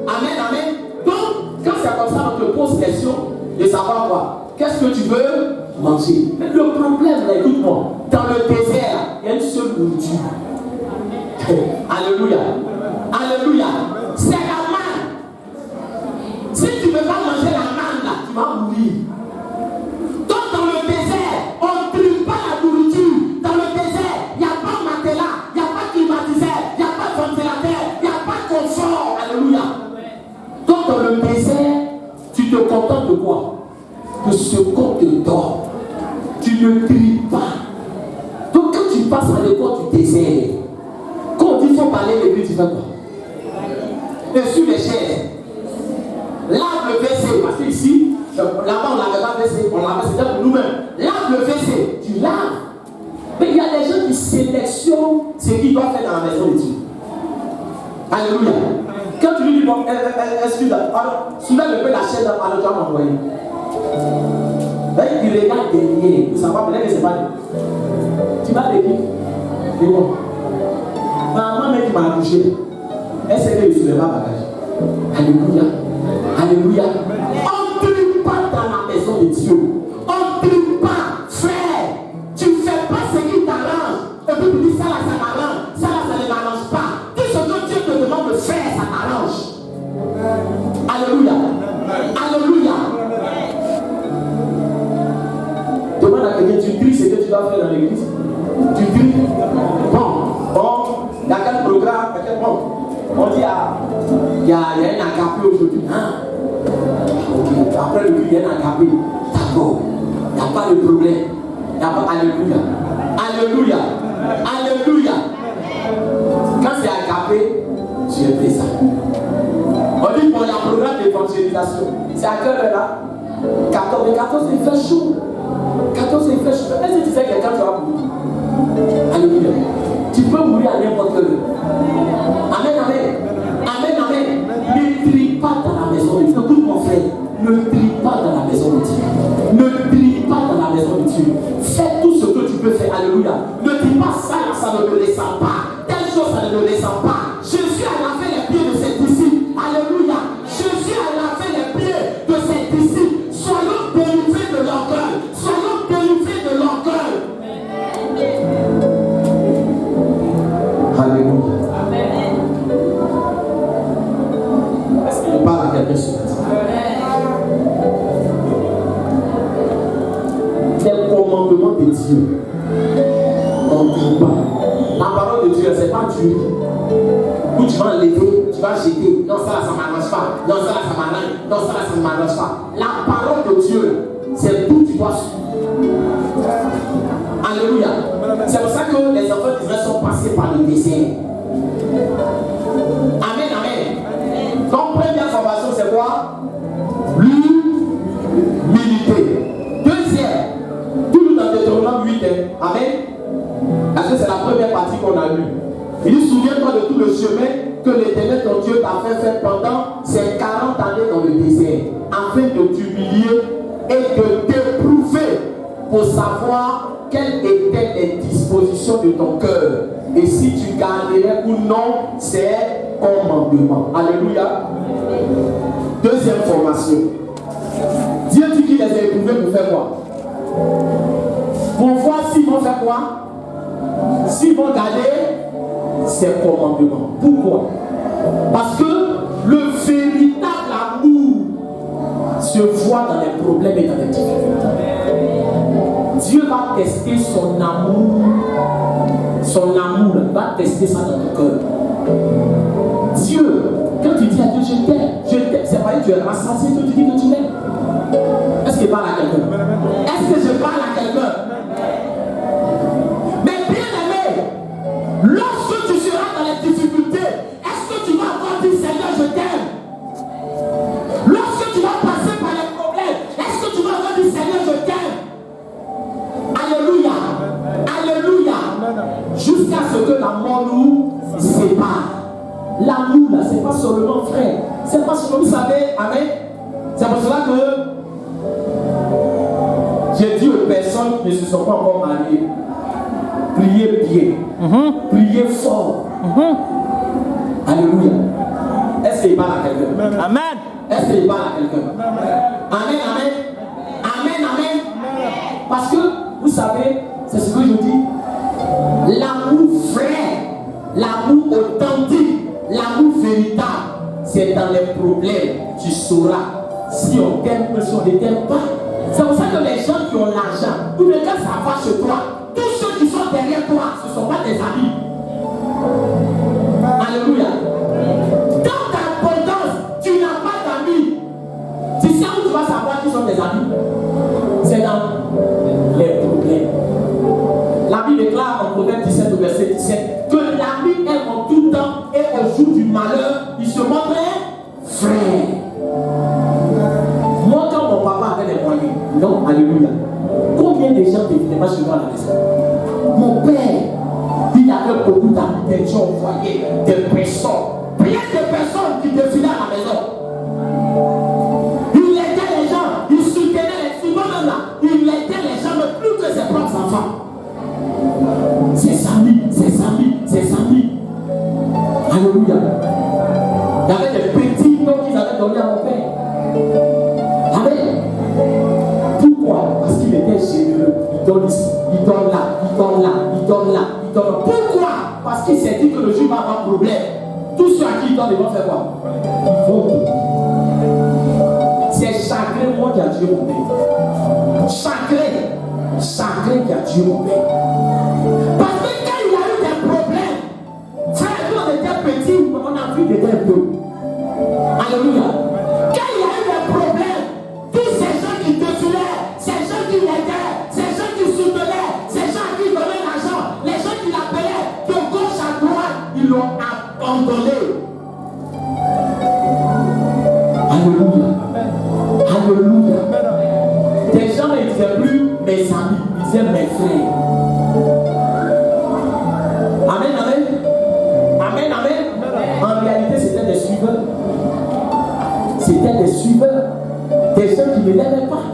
Amen, amen. Donc, quand c'est comme ça, on te pose question de savoir quoi? Qu'est-ce que tu veux manger? Mais le problème, là, écoute-moi, dans le désert, il y a une seule nourriture. Alléluia. Alléluia. C'est la manne. Si tu ne veux pas manger la manne, là, tu vas mourir. Donc, dans le désert, on ne trie pas la nourriture. Dans le désert, il n'y a pas de matelas, il n'y a pas de climatiseur, il n'y a pas de ventilateur, il n'y a pas de confort. Alléluia. Donc, dans le désert, tu te contentes de quoi? De ce qu'on te donne. Tu ne tries pas. Donc, quand tu passes à l'école du désert, quand on dit qu'il faut parler l'église, tu fais quoi? Et sur les chaises, lave le WC, parce qu'ici, là-bas on n'avait pas WC, on l'avait, c'était pour nous-mêmes. Lave le WC, tu laves. Mais il y a des gens qui sélectionnent ce qu'ils doivent faire dans la maison de Dieu. Alléluia. Quand tu lui dis, bon, excuse-moi, soulève un peu la chaise, alors tu vas m'envoyer. Il regarde derrière, pour savoir peut-être que c'est pas lui. Tu vas le dire. C'est bon. Maman qui m'a accouché, elle s'est fait sur le bagage. Alléluia. Alléluia. On ne trie pas dans la maison de Dieu. On ne trie pas, frère. Tu ne fais pas ce qui t'arrange. Et puis tu dis ça là, ça m'arrange. Ça là, ça ne m'arrange pas. Tout ce que Dieu te demande de faire, ça t'arrange. Alléluia. Alléluia. Demande à quelqu'un, tu tries ce que tu dois faire dans l'église. Tu tries. Bon, il y a quel programme, on dit il y a un agapé aujourd'hui. Hein? Ok, après le il y a un agapé. D'accord, il n'y a pas de problème. Il n'y a pas. Alléluia. Alléluia. Alléluia. Quand c'est agapé, tu es présent. On dit bon, il y a un programme d'évangélisation. C'est à quelle heure là? 14. Mais 14, il fait chaud. 14, il fait chaud. Est-ce que tu sais quelqu'un tu vas mourir? Alléluia. Tu peux mourir à n'importe quelle heure. Amen, amen. Amen, amen. Ne trie pas dans la maison de Dieu. Écoute mon frère. Ne trie pas dans la maison de Dieu. Ne trie pas dans la maison de Dieu. Fais tout ce que tu peux faire. Alléluia. Ne dis pas ça, là, ça ne me descend pas. Telle chose, ça ne me descend pas. Jésus a lavé les pieds de ses disciples. Alléluia. Jésus a lavé les pieds de ses disciples. Soyons délivrés de l'orgueil. Soyons délivrés de l'orgueil. Alléluia. Amen. Est-ce qu'il parle à quelqu'un sur ça? Les commandements de Dieu, on ne dit pas. La parole de Dieu, c'est pas Dieu. Où tu vas enlever, tu vas jeter. Non, ça là, ça ne m'arrange pas. Non, ça là, ça m'arrange. Non, ça là, ça ne m'arrange pas. La parole de Dieu, c'est tout tu dois suivre. Alléluia. C'est pour ça que les enfants d'Israël sont passés par le désert. Amen, amen. Donc, première formation, c'est quoi? L'humilité. Deuxième, tout dans Deutéronome 8. Amen. Parce que c'est la première partie qu'on a lue. Il dit, souviens-toi de tout le chemin que l'Éternel ton Dieu t'a fait faire pendant ces 40 années dans le désert, afin de t'humilier et de t'éprouver pour savoir quelles étaient les dispositions de ton cœur et si tu garderais ou non ces commandements. Alléluia. Deuxième formation. Dieu dit qu'il les a éprouvés pour faire quoi? Pour voir s'ils vont faire quoi? S'ils vont garder ces commandements. Pourquoi? Parce que le véritable amour se voit dans les problèmes et dans les difficultés. Dieu va tester son amour. Son amour va tester ça dans ton cœur. Dieu, quand tu dis à Dieu, je t'aime, c'est pas que tu es rassasié, tu dis que tu l'aimes. qu'il parle à quelqu'un? Est-ce que je parle à quelqu'un? Mais bien aimé, lorsque tu seras dans les difficultés, est-ce que tu vas encore dire Seigneur, je t'aime? Lorsque tu vas passer par les problèmes, est-ce que tu vas encore dire Seigneur, je t'aime? Alléluia. Alléluia. Jusqu'à ce que la mort nous sépare. L'amour là, c'est pas seulement frère. C'est pas seulement, vous savez, amen. C'est pour cela que j'ai dit aux personnes qui ne se sont pas encore mariées, priez bien, priez fort. Alléluia. Est-ce qu'il parle à quelqu'un? Amen. Est-ce qu'il parle à quelqu'un? Amen, amen. Amen, amen. Parce que, vous savez, c'est ce que je dis. L'amour vrai, l'amour authentique, l'amour véritable, c'est dans les problèmes. Tu sauras si on t'aime ou si on ne t'aime pas. C'est pour ça que les gens qui ont l'argent, ou bien quand ça va chez toi, tous ceux qui sont derrière toi, ce ne sont pas tes amis. Alléluia. Dans ta abondance, tu n'as pas d'amis. Tu sais où tu vas savoir qui sont tes amis? C'est dans les problèmes. La Bible déclare en Proverbe 17 au verset 17 que l'ami aime en tout temps et au jour du malheur, il se montre frère. Moi, quand mon papa avait des moyens, non, alléluia. Combien de gens ne venaient pas chez moi à la maison? Mon père, il avait beaucoup d'amis, des gens au foyer, des personnes, plein de personnes qui défilaient à la maison. Il aidait les gens, il soutenait les souvent même là, il aidait les gens, mais plus que ses propres enfants. Ses amis, ses amis, ses amis. Alléluia. Il y avait des petits noms qu'ils avaient donnés à mon père. Amen. Pourquoi? Parce qu'il était généreux. Il donne ici, il donne là, il donne là, il donne là, il donne là. Pourquoi? Parce qu'il s'est dit que le jour va avoir problème. Tous ceux à qui il donne, ils vont faire quoi? Ils vont donner. C'est chagrin, moi, qui a tué mon père. Chagrin qui a tué mon père. Parce que quand il a eu des problèmes, frère, nous on était petits, on a vu des un peu. Alléluia. Quand il a eu des problèmes, tous ces gens qui défilaient, ces gens qui l'aidaient, ces gens qui soutenaient, ces gens qui donnaient l'argent, les gens qui l'appelaient de gauche à droite, ils l'ont abandonné. Alléluia. Alléluia. Des gens ne disaient plus mes amis, ils disaient mes frères. Amen, amen. Amen, amen. En réalité, c'était des suiveurs. C'était des suiveurs. Des gens qui ne l'aimaient pas.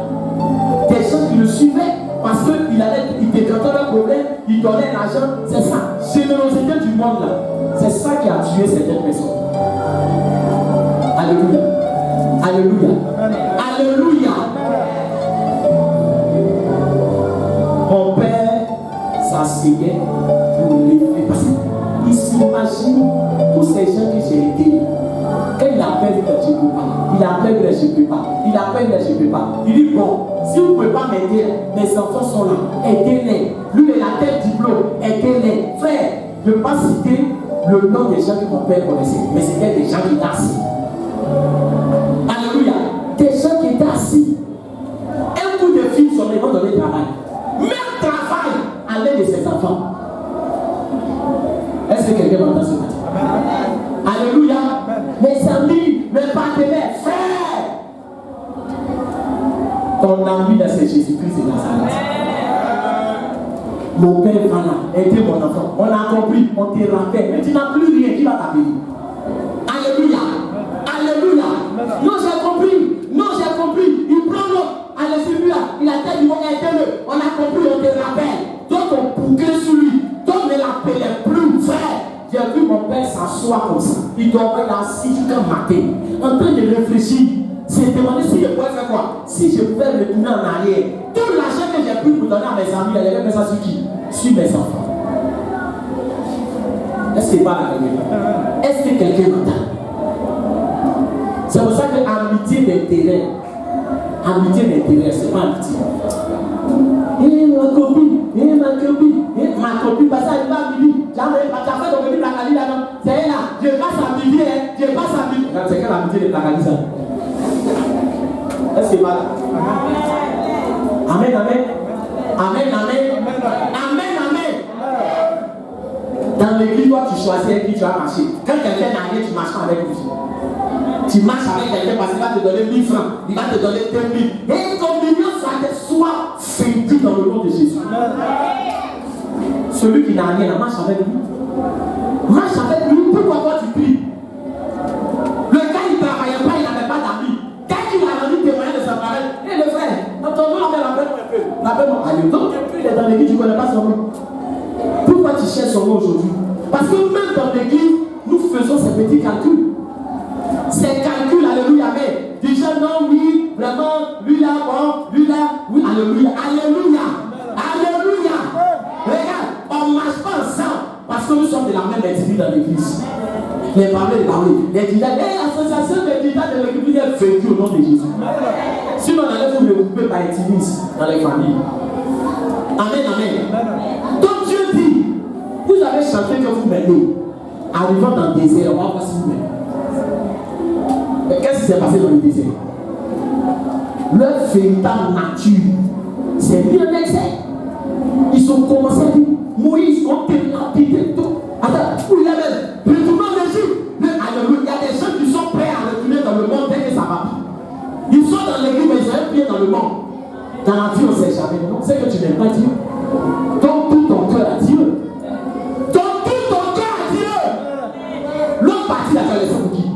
Des gens qui le suivaient parce qu'il décantait leur problème, il donnait l'argent. C'est ça. Générosité du monde là. C'est ça qui a tué certaines personnes. Alléluia. Alléluia. Alléluia. Mon père s'asseyait pour les parce qu'il s'imagine tous ces gens que j'ai aidés. Quand il appelle les je ne peux pas, il appelle les je ne peux pas, il appelle les je ne peux pas. Il dit bon, si vous ne pouvez pas m'aider, mes enfants sont là, aidez-les. Lui, il a tel diplôme, aidez-les. Frère, je ne vais pas citer le nom des gens que mon père connaissait, mais c'était des gens qui étaient assis. Alléluia. Des gens qui étaient assis. Un coup de fil sur les gens donné travail. Même travail à l'aide de ses enfants. Est-ce que quelqu'un m'entend ce matin? Alléluia. Mes amis, mes partenaires, frères. Ton ami là, c'est Jésus-Christ de Nazareth. Mon père va là, aidez mon enfant. On a compris, on te rappelle, mais tu n'as plus rien qui va t'appeler. Alléluia. Alléluia. Non, j'ai compris. Non, j'ai compris. Il prend l'autre. Allez, celui-là, il a tel niveau, aidez-le. On a compris, on te rappelle. Donc on bouclait sur lui. Donc ne l'appelait plus, frère. J'ai vu mon père s'asseoir comme ça. Il dormait là assis jusqu'à matin, en train de réfléchir. C'est demandé si je pouvais faire quoi? Si je pouvais retourner en arrière. Tout l'argent que j'ai pu pour donner à mes amis, il avait fait ça sur qui? Sur mes enfants. Est-ce qu'il parle à quelqu'un? Est-ce que quelqu'un m'entend? C'est pour ça que amitié d'intérêt, c'est pas amitié. Ma copine, parce qu'elle va à midi. Jamais, tu as fait ton petit placali là-dedans. C'est elle là. Je passe à midi, je passe à midi. C'est quelle amitié de placali ça? Est-ce que c'est pas là? Amen, amen. Amen, amen. Amen, amen. Dans l'église, toi, tu choisis avec qui tu vas marcher. Quand quelqu'un n'a rien, tu ne marches pas avec lui. Tu marches avec quelqu'un parce qu'il va te donner 1000 francs, il va te donner 2000. Et ton million soit fêtu dans le nom de Jésus. Celui qui n'a rien, marche avec lui. Marche avec lui. Pourquoi toi tu pries? Le gars, il ne travaillait pas, il n'avait pas d'amis. Quand il a rendu témoin de sa parole, et le frère, entends-nous, rappelle-moi un peu. Rappelle-moi. Allez, donc il est dans l'église, tu ne connais pas son nom. Pourquoi tu cherches son nom aujourd'hui? Parce que même dans l'église, nous faisons ces petits calculs. Ces calculs, alléluia, mais déjà non, oui, vraiment, lui là, bon, lui là, oui, alléluia, alléluia, alléluia. Regarde, on ne marche pas ensemble parce que nous sommes de la même ethnie dans l'église. Les parler, les dirigeants, l'association des dirigeants de l'église est vaincue au nom de Jésus. Sinon, on allait vous regrouper par ethnisme dans les familles. Amen, amen. Donc Dieu dit, vous avez chanté que vous m'aimez. Arrivant dans le désert, on va voir si vous m'aimez. Mais qu'est-ce qui s'est passé dans le désert? Leur véritable nature s'est mis en excès. Ils ont commencé à dire, Moïse, on t'a lapidé tout. Attends, où il y a même retournons en Égypte. Alléluia, il y a des gens qui sont prêts à retourner dans le monde dès que ça va. Ils sont dans l'église, mais ils ont un pied dans le monde. Dans la vie, on ne sait jamais. Non, c'est que tu n'aimes pas Dieu. Donne tout ton cœur à Dieu. Donne tout ton cœur à Dieu. L'autre partie, la connaissance pour qui?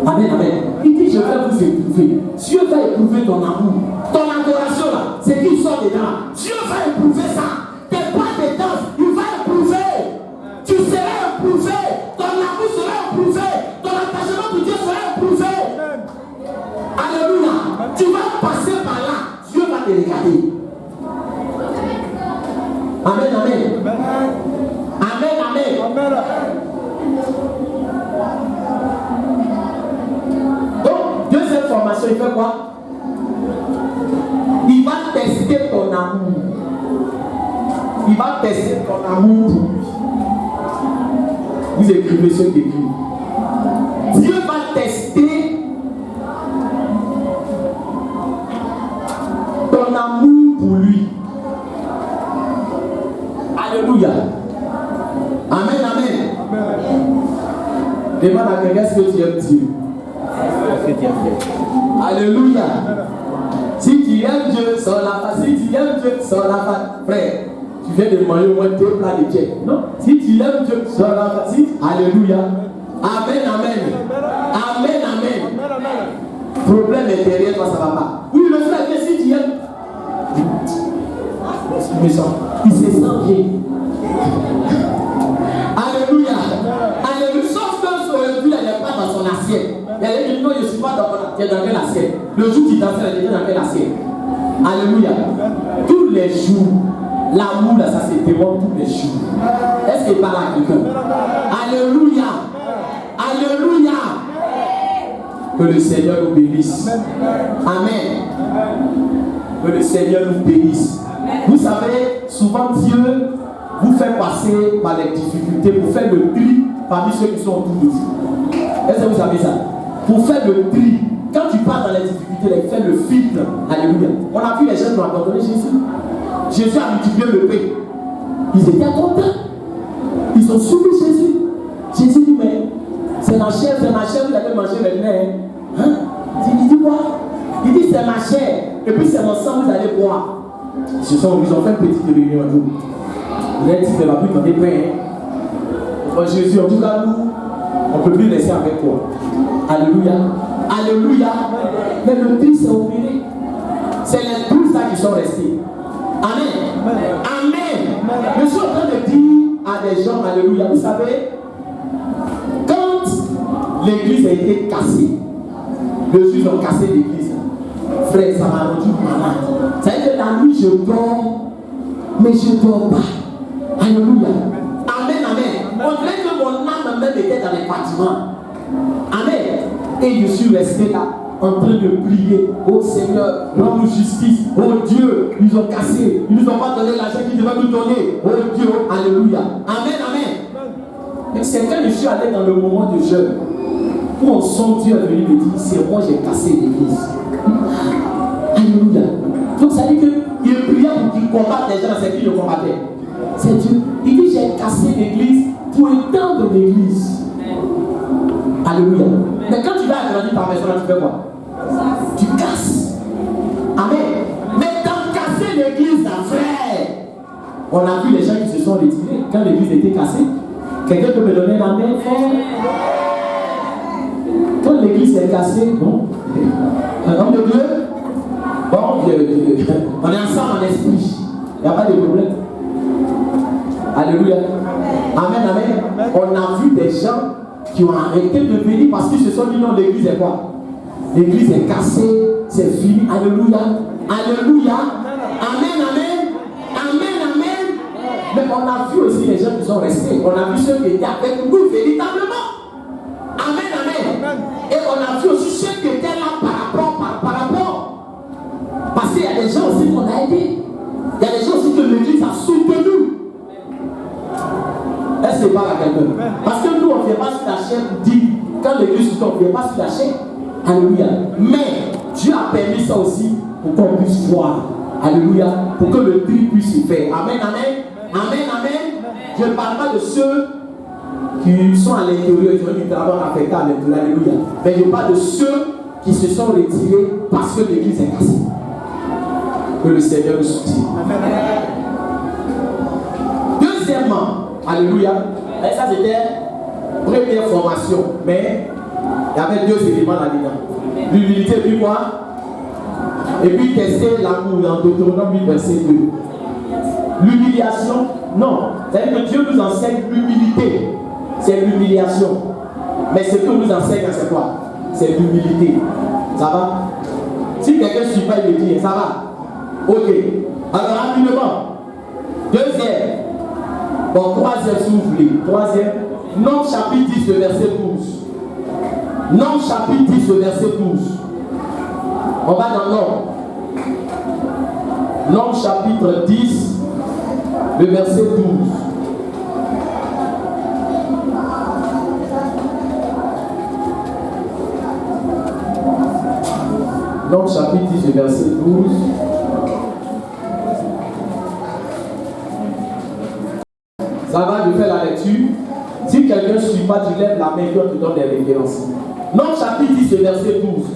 Amen, amen. Il dit, je vais vous éprouver. Dieu va éprouver ton amour. Ton adoration là, c'est qu'il sort dedans. Dieu va éprouver ça. Tes pas de danse, il va éprouver. Tu seras éprouvé. Ton amour sera éprouvé. Ton attachement pour Dieu sera éprouvé. Alléluia. Tu vas passer par là. Dieu va te regarder. Amen, amen. Amen, amen. Donc, deuxième formation, il fait quoi? Il va tester ton amour. Il va tester ton amour pour lui. Vous écrivez ce qu'il écrit. Dieu va tester ton amour pour lui. Alléluia. Amen, amen. Demande à quelqu'un ce que tu aimes Dieu. Alléluia. Si tu aimes Dieu, sors la face. Si tu aimes Dieu, sors la face. Frère, tu viens de manger au moins 2 plats de quai. Non? Si tu aimes Dieu, sors la face. Alléluia. Amen, amen. Amen, amen. Problème intérieur, toi, ça va pas. Oui, le frère, si tu aimes. Il se sent bien. Alléluia. Alléluia. Sauf que aujourd'hui, elle n'est pas dans son assiette. Elle dit non, je ne suis pas dans mon assiette. Dans quelle assiette? Le jour qui dansait, elle était dans quelle assiette? Alléluia. Tous les jours, l'amour, là, ça se démontre tous les jours. Est-ce qu'il parle à quelqu'un? Alléluia. Alléluia. Que le Seigneur nous bénisse. Amen. Que le Seigneur nous bénisse. Vous savez, souvent Dieu vous fait passer par les difficultés pour faire le tri parmi ceux qui sont autour de vous. Est-ce que vous savez ça? Pour faire le tri. Quand tu pars dans les difficultés, il fait le filtre. Alléluia. On a vu les gens qui ont abandonné Jésus. Jésus a multiplié le pain. Ils étaient contents. Ils ont suivi Jésus. Jésus dit, mais c'est ma chair, vous allez manger maintenant. Hein? Il dit quoi? Il dit, c'est ma chair. Et puis c'est mon sang, vous allez boire. Ils ont fait une petite réunion à nous. Il a dit, il ne va plus donner pain. Oh, Jésus, en tout cas, nous, on ne peut plus laisser avec toi. Alléluia. Alléluia. Mais le tri s'est opéré. C'est les 12 là qui sont restés. Amen. Amen. Je suis en train de dire à des gens, alléluia, vous savez, quand l'église a été cassée, les Juifs ont cassé l'église. Frère, ça m'a rendu malade. Ça veut dire que la nuit, je dors, mais je ne dors pas. Alléluia. Amen, amen. On dirait que mon âme même était dans les bâtiments. Amen. Et je suis resté là, en train de prier. Oh Seigneur, rends-nous justice. Oh Dieu, ils ont cassé. Ils ne nous ont pas donné l'argent qu'ils devaient nous donner. Oh Dieu, alléluia. Amen, amen. Mais c'est quand je suis allé dans le moment de jeûne. où on sent Dieu est venu me dire, c'est moi j'ai cassé l'église. Alléluia. Donc ça dit qu'il priait pour qu'il combatte les gens, c'est qui le combattait? C'est Dieu. Il dit, j'ai cassé l'église pour étendre l'église. Alléluia. Mais quand tu vas agrandir ta maison, tu fais quoi? Tu casses. Amen. Mais dans casser l'église, frère, on a vu les gens qui se sont retirés quand l'église était cassée. Quelqu'un peut me donner la main, frère? Quand l'église est cassée, bon, un homme de Dieu, bon, on est ensemble en esprit. Il n'y a pas de problème. Alléluia. Amen, amen. On a vu des gens qui ont arrêté de venir parce qu'ils se sont dit non, l'église est quoi? L'église est cassée, c'est fini. Alléluia. Alléluia. Amen, amen. Amen, amen. Mais on a vu aussi les gens qui sont restés. On a vu ceux qui étaient avec nous véritablement. Amen, amen. Et on a vu aussi ceux qui étaient là par rapport. Parce qu'il y a des gens aussi qu'on a aidés. Il y a des gens aussi que l'église a soutenu. Est-ce que parle à quelqu'un? Parce que nous, on ne vient pas sur la chaîne pour dire, quand l'église soutient, on ne vient pas sur la chaîne. Alléluia. Mais Dieu a permis ça aussi pour qu'on puisse voir. Alléluia. Pour que le tri puisse se faire. Amen, amen. Amen, amen. Je ne parle pas de ceux qui sont à l'intérieur, ils ont du travail affecté à l'intérieur. Alléluia. Mais je parle de ceux qui se sont retirés parce que l'église est cassée. Que le Seigneur nous soutienne. Deuxièmement, alléluia. Et ça c'était première formation. Mais il y avait deux éléments là-dedans. L'humilité et puis quoi? Et puis tester l'amour dans Deutéronome 8, verset 2. L'humiliation, non. C'est-à-dire que Dieu nous enseigne l'humilité. C'est l'humiliation. Mais ce que nous enseigne, c'est quoi? C'est l'humilité. Ça va? Si quelqu'un ne suit pas, il me dit, ça va? Ok. Alors rapidement. Deuxième. Bon, troisième, si vous voulez. Troisième. Nom chapitre 10, le verset 12. Nom chapitre 10, le verset 12. On va dans Nom. Nom chapitre 10, le verset 12. Nom chapitre 10, le verset 12. Ça va, je fais la lecture. Si quelqu'un ne suit pas, tu lèves la main, toi tu donnes des références. Nom chapitre 10, le verset 12.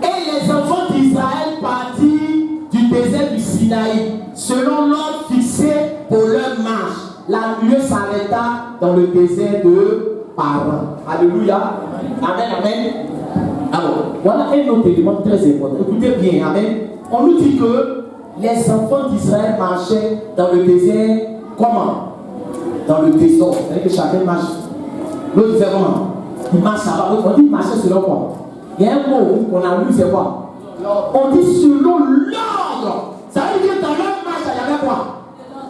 Et les enfants d'Israël partirent du désert du Sinaï, selon l'ordre fixé pour leur marche. La nuée s'arrêta dans le désert de Paran. Alléluia. Amen, amen. Alors, voilà un autre élément très important. Écoutez bien, amen. On nous dit que les enfants d'Israël marchaient dans le désert, comment? Dans le désordre. C'est-à-dire que chacun marche. L'autre fait comment? Il marche là-bas. On dit marcher selon quoi? Il y a un mot qu'on a lu, c'est quoi? On dit selon l'ordre. Ça veut dire que dans leur marche, il y avait quoi?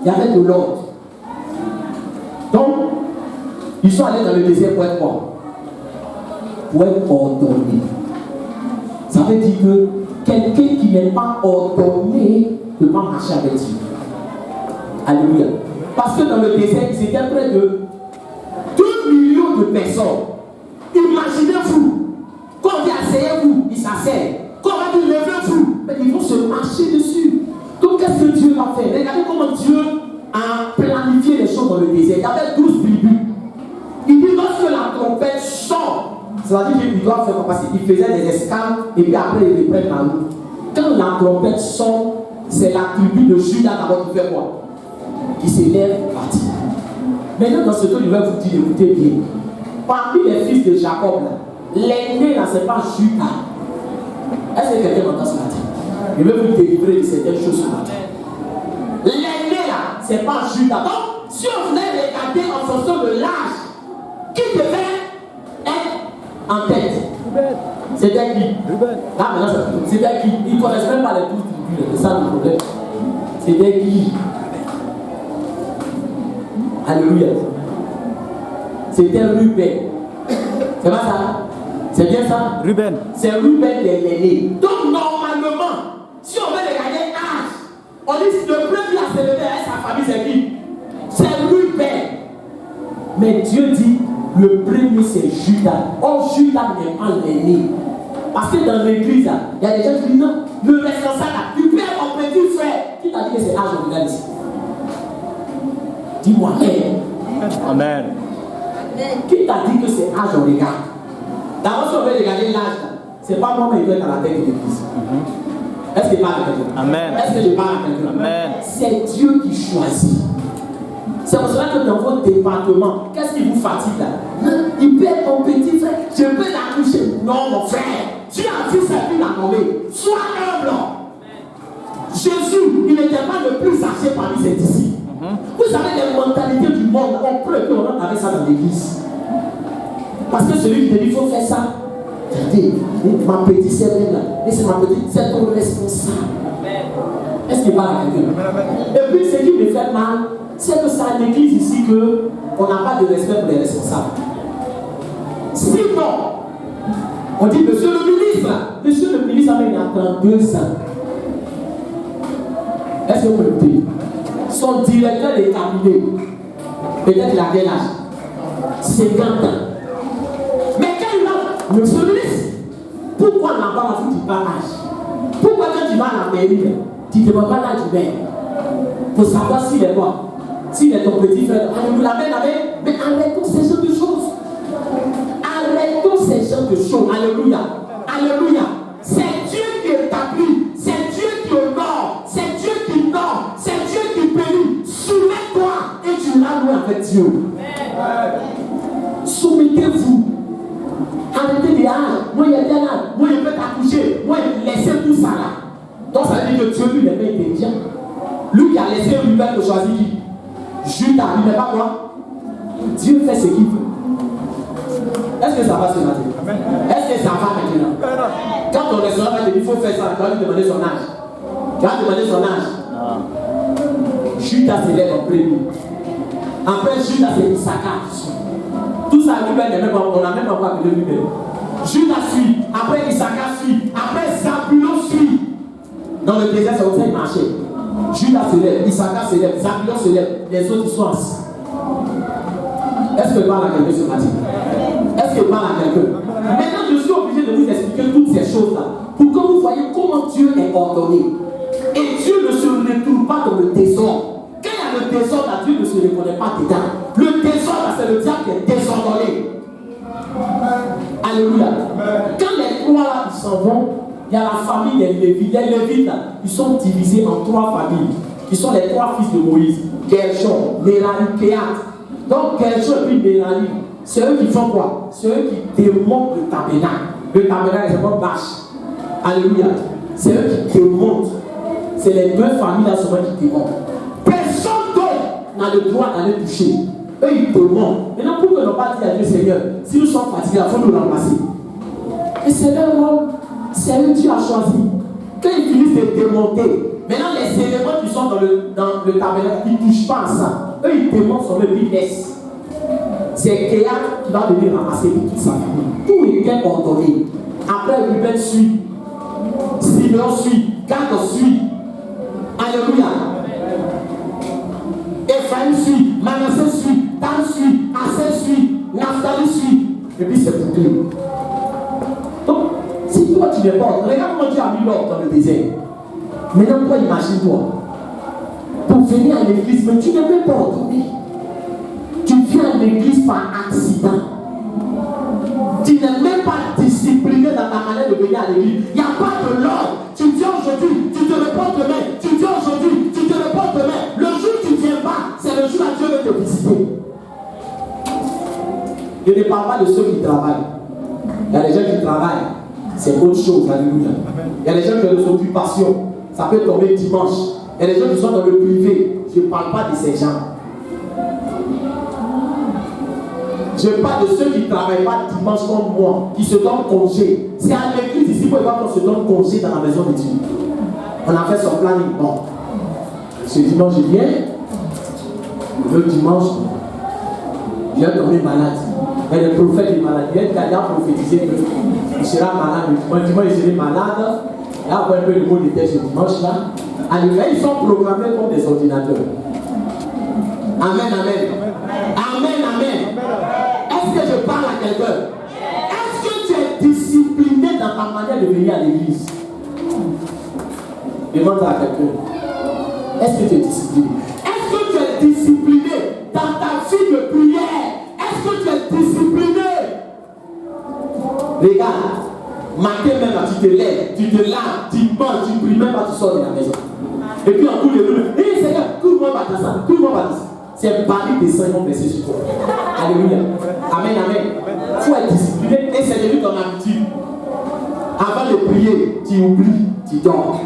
Il y avait de l'ordre. Donc, ils sont allés dans le désert pour être quoi? Pour être ordonnés. Ça veut dire que quelqu'un qui n'est pas ordonné ne peut pas marcher avec Dieu. Alléluia. Parce que dans le désert, c'était près de 2 millions de personnes. Imaginez-vous, quand on dit asseyez-vous, ils s'asseyent. Quand on va dire levez-vous, mais ils vont se marcher dessus. Donc qu'est-ce que Dieu va faire? Regardez comment Dieu a planifié les choses dans le désert. Il y avait 12 tribus. Il dit lorsque la trompette sort, ça veut dire qu'ils doivent faire parce qu'ils faisaient des escales et puis après ils reprennent la route. Quand la trompette sort, c'est la tribu de Judas d'abord qui fait quoi? Qui s'élève parti. Maintenant, dans ce que je vais vous dire, écoutez bien. Parmi les fils de Jacob, l'aîné là, c'est pas Judas. Est-ce que quelqu'un m'entend ce matin? Je vais vous délivrer de certaines choses ce matin. L'aîné là, c'est pas Judas. Donc, si on voulait regarder en fonction de l'âge, qui devait être en tête? C'était qui? Là, maintenant, c'était qui? Ils ne connaissent même pas les 12 tribus. C'est ça le problème. C'était qui? Alléluia. C'était Ruben. C'est pas ça? C'est bien ça? Ruben. C'est Ruben de l'aîné. Donc normalement, si on veut regarder âge, on dit que le premier à se lever à sa famille, c'est qui? C'est Ruben. Mais Dieu dit, Le premier, c'est Judas. Or, Judas n'est pas l'aîné. Parce que dans l'église, il y a des gens qui disent non, le responsable, tu perds mon petit frère. Qui t'a dit que c'est âge on regarde ici? Dis-moi, Amen. qui t'a dit que c'est âge on regarde? D'abord, si on veut regarder l'âge, c'est pas moi qui dois être à la tête de l'église. Est-ce que je parle à quelqu'un? Amen. Est-ce que je parle à quelqu'un? Amen. C'est Dieu qui choisit. C'est pour cela que dans votre département, qu'est-ce qui vous fatigue là? Il perd mon petit frère, je peux l'accoucher. Non, mon frère, tu as vu cette vie la nommer. Sois humble. Jésus, il n'était pas le plus âgé parmi ses disciples. Vous savez, les mentalités du monde, on peut que on avait ça dans l'église. Parce que celui qui te dit, il faut faire ça. Regardez, ma petite sœur là, c'est ma petite, c'est ton responsable. Est-ce qu'il parle à quelqu'un? Et puis, ce qui me fait mal, c'est que c'est à l'église ici qu'on n'a pas de respect pour les responsables. Sinon, on dit, monsieur le ministre, il a 32 ans. Est-ce que vous pouvez écouter? Son directeur est cabinet, peut-être il a quel âge? 50 ans. Mais quand il va, monsieur le ministre, pourquoi on n'a pas la fille du âge? Pourquoi quand tu vas à la mairie, tu ne demandes pas l'âge du maire? Pour savoir s'il est quoi? S'il est ton petit frère, alléluia, mais arrêtons ces genres de choses. Arrêtons ces genres de choses. Alléluia. Alléluia. C'est Dieu qui établit. C'est Dieu qui honore. C'est Dieu qui nomme. C'est Dieu qui bénit. Soumets-toi et tu l'as loué avec Dieu. Soumettez-vous. Arrêtez de dire, moi il y a bien là, moi je peux t'accoucher, moi laissez tout ça là. Donc ça veut dire que Dieu lui n'est pas intelligent. Lui qui a laissé Ruben de choisir qui? Judas, il n'est pas quoi? Dieu fait ce qu'il veut. Est-ce que ça va ce matin? Est-ce que ça va maintenant? Quand ton restaurant va te dire il faut faire ça, tu vas lui demander son âge. Tu vas demander son âge. Judas s'élève en premier. Après Judas c'est Issachar. Tout ça, on n'a même pas appelé Ruben. Judas suit. Après Issachar suit. Après Zabulon suit. Dans le désert, c'est comme ça il marchait. Judas se lève, Issachar se lève, Zabulon se lève, les autres sont assis. Est-ce que je parle à quelqu'un ce matin? Est-ce que je parle à quelqu'un? Maintenant, je suis obligé de vous expliquer toutes ces choses-là pour que vous voyez comment Dieu est ordonné. Et Dieu ne se retrouve pas dans le désordre. Quand il y a le désordre, là, Dieu ne se reconnaît pas dedans. Le désordre, là, c'est le diable qui est désordonné. Alléluia. Quand les trois là, ils s'en vont, il y a la famille des Lévites. Les Lévites, là, ils sont divisés en 3 familles. Qui sont les 3 fils de Moïse. Gershon, Merari, Kehat. Donc Gershon et puis Merari, c'est eux qui font quoi? C'est eux qui démontent le tabernacle. Le tabernacle, c'est comme bâche. Alléluia. C'est eux qui démontent. C'est les 2 familles là seulement qui démontent. Personne d'autre n'a le droit d'aller toucher. Eux, ils démontent. Maintenant, pourquoi ne pas dire à Dieu, Seigneur, si nous sommes fatigués, il faut nous remplacer. Et c'est leur rôle. C'est eux Dieu a choisi. Quand ils finissent de démonter, maintenant les éléments qui sont dans le tabernacle, ils ne touchent pas à ça. Eux, ils démontent sur le business. C'est Kéat qui va venir ramasser toute sa famille. Tout est bien ordonné. Après, Ruben suit. Simeon suit. Gad suit. Alléluia. Ephraim suit. Manassé suit. Dan suit. Aser suit. Naphtali suit. Et puis c'est bouclé. Donc, si toi tu n'es pas ordonné, regarde comment Dieu a mis l'ordre dans le désert. Maintenant, toi, imagine-toi. Pour venir à l'église, mais tu n'es même pas ordonné. Tu viens à l'église par accident. Tu n'es même pas discipliné dans ta manière de venir à l'église. Il n'y a pas de l'ordre. Tu viens aujourd'hui, tu te reportes demain. Tu viens aujourd'hui, tu te reportes demain. Le jour où tu ne viens pas, c'est le jour où Dieu veut te visiter. Je ne parle pas de ceux qui travaillent. Il y a des gens qui travaillent. C'est autre chose, alléluia. Il y a des gens qui ont des occupations. Ça peut tomber dimanche. Il y a des gens qui sont dans le privé. Je ne parle pas de ces gens. Je parle de ceux qui ne travaillent pas dimanche comme moi, qui se donnent congé. C'est à l'église ici pour voir qu'on se donne congé dans la maison de Dieu. On a fait son planning. Bon. Ce dimanche, je viens. Le dimanche, je viens tomber malade. Mais le prophète est malade. Il y a prophétisé qu'il sera malade. Moi, dimanche, il serait malade. Et après un peu le mot de tête ce dimanche là. Alléluia, ils sont programmés comme des ordinateurs. Amen, amen. Amen, amen. Est-ce que quelqu'un? Est-ce que tu es discipliné dans ta manière de venir à l'église? Demande à quelqu'un. Est-ce que tu es discipliné? Est-ce que tu es discipliné dans ta vie de prière? Est-ce que tu es discipliné? Regarde, matin même, tu te lèves, tu te laves, tu manges, tu pries, même pas tu sors de la maison. Et puis en coup de rue, hé Seigneur, couvre-moi par ça, couvre-moi par ça. C'est un baril de sang qui vont verser sur toi. Alléluia. Amen, amen. Il faut être discipliné et c'est devenu ton habitude. Avant de prier, tu oublies, tu dors.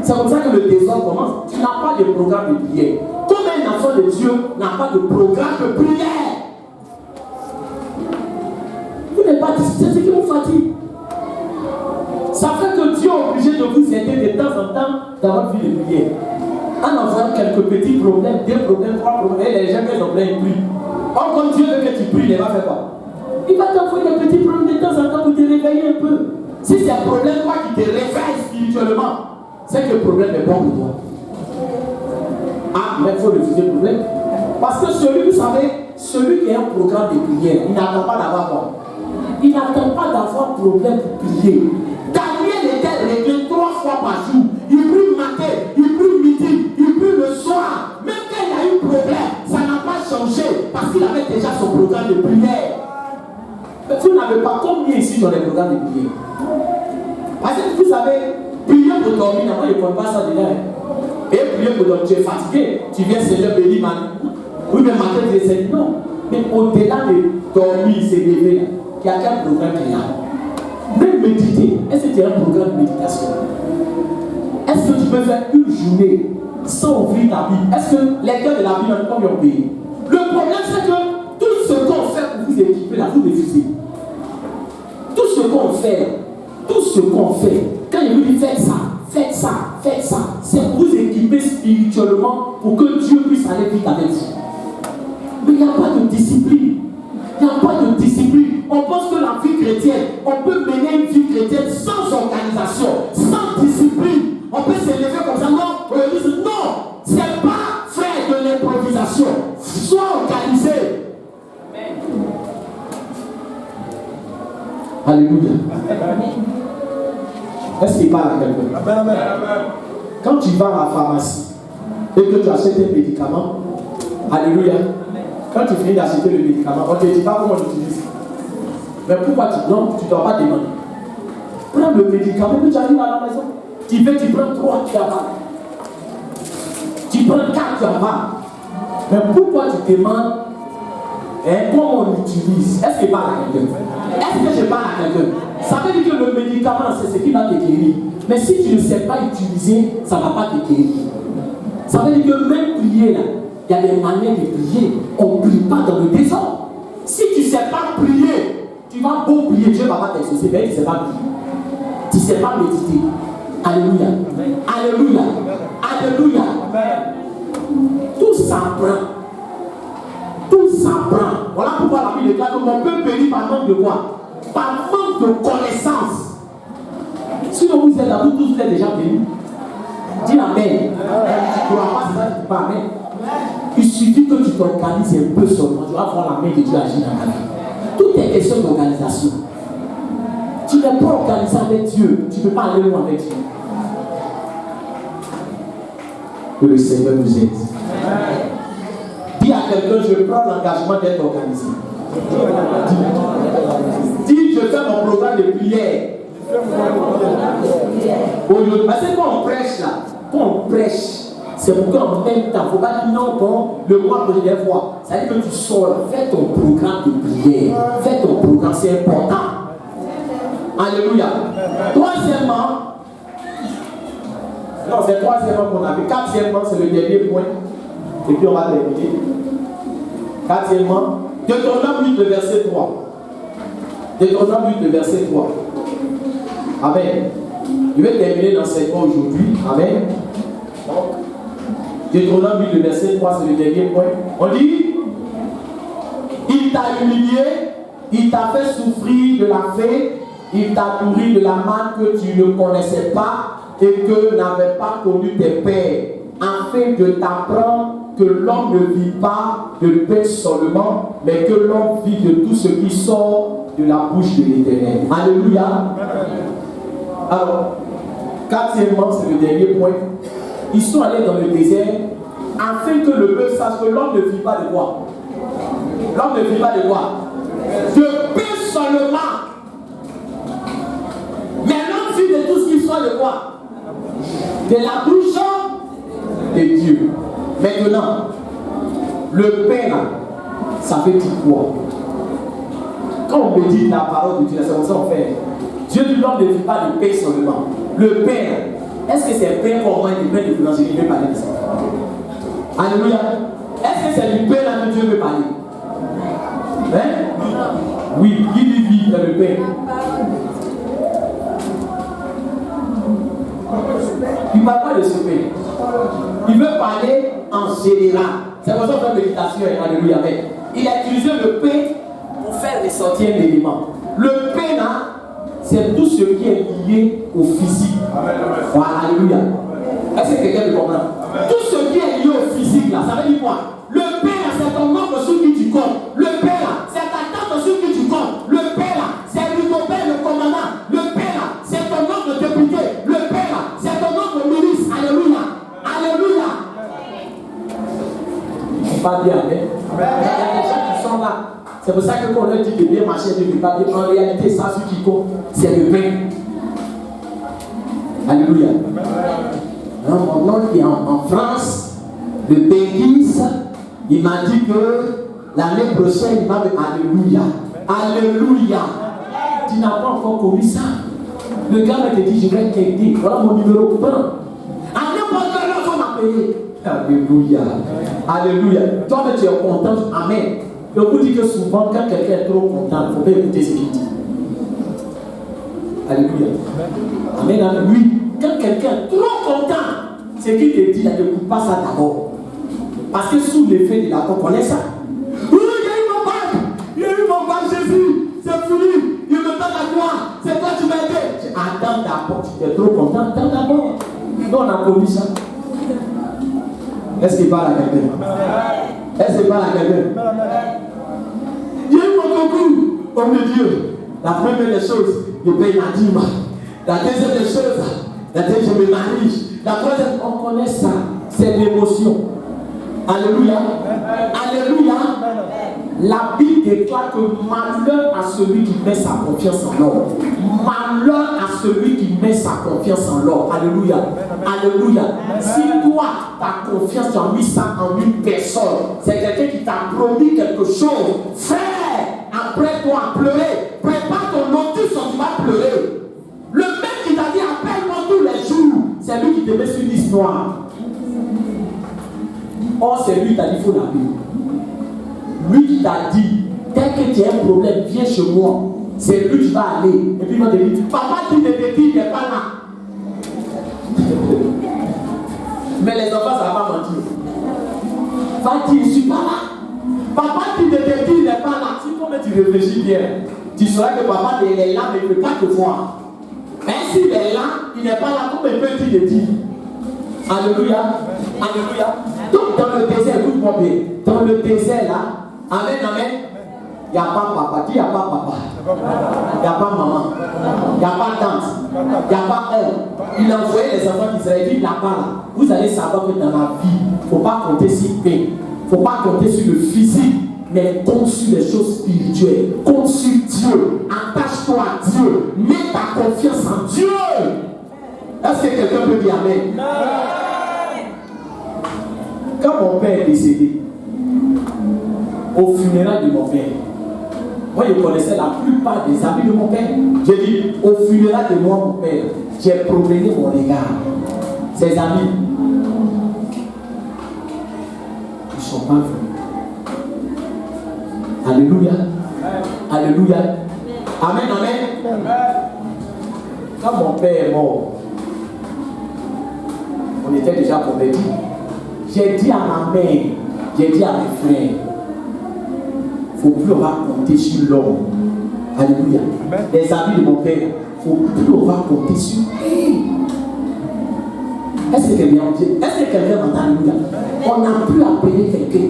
C'est comme ça que le désordre commence. Tu n'as pas de programme de prière. Comme un enfant de Dieu n'a pas de programme de prière. Vous n'êtes pas discipliné, c'est ce qui vous fatigue. Ça fait que Dieu est obligé de vous aider de temps en temps dans votre vie de prière. En envoyant quelques petits problèmes, 2 problèmes, 3 problèmes, et les gens qui ont plein de prient. Or, comme Dieu veut que tu pries, il va faire quoi? Il va t'envoyer des petits problèmes de temps en temps pour te réveiller un peu. Si c'est un problème, toi qui te réveille spirituellement, c'est que le problème est bon pour toi. Ah, mais il faut refuser le problème. Parce que celui, vous savez, celui qui a un programme de prière, il n'attend pas d'avoir quoi? Il n'attend pas d'avoir problème pour prier. Daniel était réglé 3 fois par jour. Il prie matin, il prie midi, il prie le soir. Même quand il y a eu problème, ça n'a pas changé parce qu'il avait déjà son programme de prière. Mais vous n'avez pas combien ici dans les programmes de prière? Parce que vous savez, prier pour dormir, moi je ne prends pas ça dedans. Et prier pour dormir, tu es fatigué, tu viens Seigneur béni man. Oui, mais matin tu essaies. Non. Mais au-delà de dormir, c'est lever. Il y a quel programme qu'il y a? Même méditer, est-ce que tu as un programme de méditation? Est-ce que tu peux faire une journée sans ouvrir ta Bible? Est-ce que les gars de la Bible ont combien payé? Le problème c'est que tout ce qu'on fait pour vous équiper là, vous refusez. Tout ce qu'on fait, quand il vous dit faites ça, c'est pour vous équiper spirituellement pour que Dieu puisse aller vite avec vous. Mais il n'y a pas de discipline. Il n'y a pas de discipline. On pense que la vie chrétienne, on peut mener une vie chrétienne sans organisation, sans discipline. On peut se lever comme ça. Non, c'est pas faire de l'improvisation. Sois organisé. Alléluia. Est-ce qu'il parle à quelqu'un? Quand tu vas à la pharmacie et que tu achètes un médicament, alléluia. Quand tu finis d'acheter le médicament, on ne te dit pas comment l'utiliser. Mais pourquoi tu ne dois pas demander? Prends le médicament, puis tu arrives à la maison. Tu prends 3, tu as pas. Tu prends 4, tu as pas. Mais pourquoi tu demandes comment on l'utilise? Est-ce que je parle à quelqu'un? Ça veut dire que le médicament, c'est ce qui va te guérir. Mais si tu ne sais pas utiliser, ça ne va pas te guérir. Ça veut dire que même prier là, il y a des manières de prier. On ne prie pas dans le désordre. Si tu ne sais pas prier, tu vas beau prier, Dieu ne va pas t'exaucer, mais tu ne sais pas prier. Tu ne sais pas méditer. Alléluia. Alléluia. Alléluia. Tout s'apprend. Tout s'apprend. Voilà pourquoi la Bible déclare que mon peuple périt par manque de quoi? Par manque de connaissance. Sinon vous êtes là, vous tous vous êtes déjà bénis. Dis Amen. Tu ne crois pas, c'est ça que tu parles. Il suffit que tu t'organises un peu seulement. Tu vas voir la main de Dieu agir dans ta vie. Tout est question d'organisation. Tu n'es pas organisé avec Dieu. Tu ne peux pas aller loin avec Dieu. Que le Seigneur nous aide. Dis à quelqu'un, je prends l'engagement d'être organisé. Dis, je fais mon programme de prière. Parce que quand on prêche là, c'est pour qu'en même temps, il ne faut pas dire non, bon, le mois prochain fois. Ça veut dire que tu sors là, fais ton programme de prière. Fais ton programme, c'est important. Alléluia. Troisièmement, non, c'est le troisièmement qu'on a vu. Quatrièmement, c'est le dernier point. Et puis on va terminer. Quatrièmement, Deutéronome 8, le verset 3. Deutéronome 8, le verset 3. Amen. Je vais terminer l'enseignement aujourd'hui. Amen. Donc, Deutéronome 8, le verset 3, c'est le dernier point. On dit, il t'a humilié, il t'a fait souffrir de la faim, il t'a nourri de la manne que tu ne connaissais pas et que n'avaient pas connu tes pères, afin de t'apprendre que l'homme ne vit pas de pain seulement, mais que l'homme vit de tout ce qui sort de la bouche de l'Éternel. Alléluia. Alors, quatrièmement, c'est le dernier point. Ils sont allés dans le désert afin que le peuple sache que l'homme ne vit pas de quoi? L'homme ne vit pas de quoi? De pain seulement. Mais l'homme vit de tout ce qui sort de quoi? De la bouche de Dieu. Maintenant, le pain là, ça veut dire quoi? Quand on médite la parole de Dieu, c'est comme ça qu'on fait. Dieu dit l'homme ne vit pas de pain seulement. Le pain, est-ce que c'est pain pour moi, du pain de boulangerie? Il veut parler de ça. Alléluia. Est-ce que c'est du pain là que Dieu veut parler? Hein? Oui, il vit dans le pain. Il ne parle pas de ce pain. Il veut parler en général. C'est pour ça qu'on fait méditation. Alléluia. Mais il a utilisé le pain pour faire ressortir un élément. Le pain là, c'est tout ce qui est lié au physique. Voilà, alléluia. Est-ce que quelqu'un me comprend? Tout ce qui est lié au physique là, ça veut dire quoi? Le pain là, c'est ton nombre sur qui tu comptes. Le pain là, c'est ta tante sur qui tu comptes. Le pain là, c'est ton père le commandant. Le pain là, c'est ton nombre de députés. Le pain là, c'est ton nombre de ministres. Alléluia. Alléluia. Pas bien, mais il y a des gens qui sont là. C'est pour ça que quand on leur dit de bien marcher, de ne pas bien, en réalité, ça, ce qui compte, c'est le pain. Alléluia. Mon oncle qui est en France, le péquiste, il m'a dit que l'année prochaine, il va me. Alléluia. Alléluia. Tu n'as pas encore connu ça. Le gars m'a dit, je vais t'aider. Voilà mon numéro. Prends. À n'importe quelle heure, on m'a payé. Alléluia. Alléluia. Toi, tu es content. Amen. Je vous dis que souvent, quand quelqu'un est trop content, il ne faut pas écouter ce qu'il dit. Alléluia. Amen. Amen. Oui. Quand quelqu'un est trop content, ce qu'il te dit, n'écoute pas ça d'abord. Parce que sous l'effet de la connaît ça. Oui, il y a eu mon bac. Il y a eu mon bac, Jésus. C'est fini. Il me donne la gloire. C'est toi qui m'as aidé. Attends d'abord. Tu es trop content. Attends d'abord. Nous, on a connu ça. Est-ce qu'il parle à quelqu'un? Est-ce qu'il parle à quelqu'un? Il y a eu mon concours. Homme de Dieu. La première des choses, je paye la dîme. La deuxième des choses, la deuxième, je me marie. La troisième, on connaît ça. C'est l'émotion. Alléluia. Alléluia. La Bible déclare que malheur à celui qui met sa confiance en l'homme. Malheur à celui qui met sa confiance en l'homme. Alléluia. Alléluia. Si toi, ta confiance, tu as mis ça en une personne, c'est quelqu'un qui t'a promis quelque chose. Frère, après toi, pleurer. Prépare ton notice, tu vas pleurer. Le mec qui t'a dit appelle-moi tous les jours, c'est lui qui te met sur une liste noire. Or, c'est lui qui t'a dit il faut l'appeler. Lui qui t'a dit, dès que tu as un problème, viens chez moi. C'est lui qui va aller. Et puis il va te dire, papa dit de te dire, il n'est pas là. Mais les enfants, ça va pas mentir. Va dire, je ne suis pas là. Papa dit de te dire, il n'est pas là. Si toi, tu réfléchis bien, tu sauras que papa il est là, mais il ne peut pas te voir. Mais s'il est là, il n'est pas là, comment il peut te dire? Alléluia. Alléluia. Donc dans le désert, écoute-moi bien. Dans le désert là, amen, amen. Il n'y a pas papa. Qui n'y a pas papa? Il n'y a pas maman. Il n'y a pas tante. Il n'y a pas homme. Il a envoyé les enfants d'Israël. Il n'a pas là. Vous allez savoir que dans la vie, il ne faut pas compter sur pain. Il ne faut pas compter sur le physique. Mais compte sur les choses spirituelles. Compte sur Dieu. Attache-toi à Dieu. Mets ta confiance en Dieu. Est-ce que quelqu'un peut dire amen? Quand mon père est décédé, au funérail de mon père, moi je connaissais la plupart des amis de mon père. J'ai dit, au funérail de mon père, j'ai promené mon regard. Ses amis, ils ne sont pas venus. Alléluia. Alléluia. Amen, amen. Quand mon père est mort, on était déjà convertis. J'ai dit à ma mère, j'ai dit à mes frères, il ne faut plus compter sur l'homme. Alléluia. Les amis de mon père, il ne faut plus compter sur lui. Est-ce que quelqu'un m'entend? Alléluia. On n'a plus appelé quelqu'un.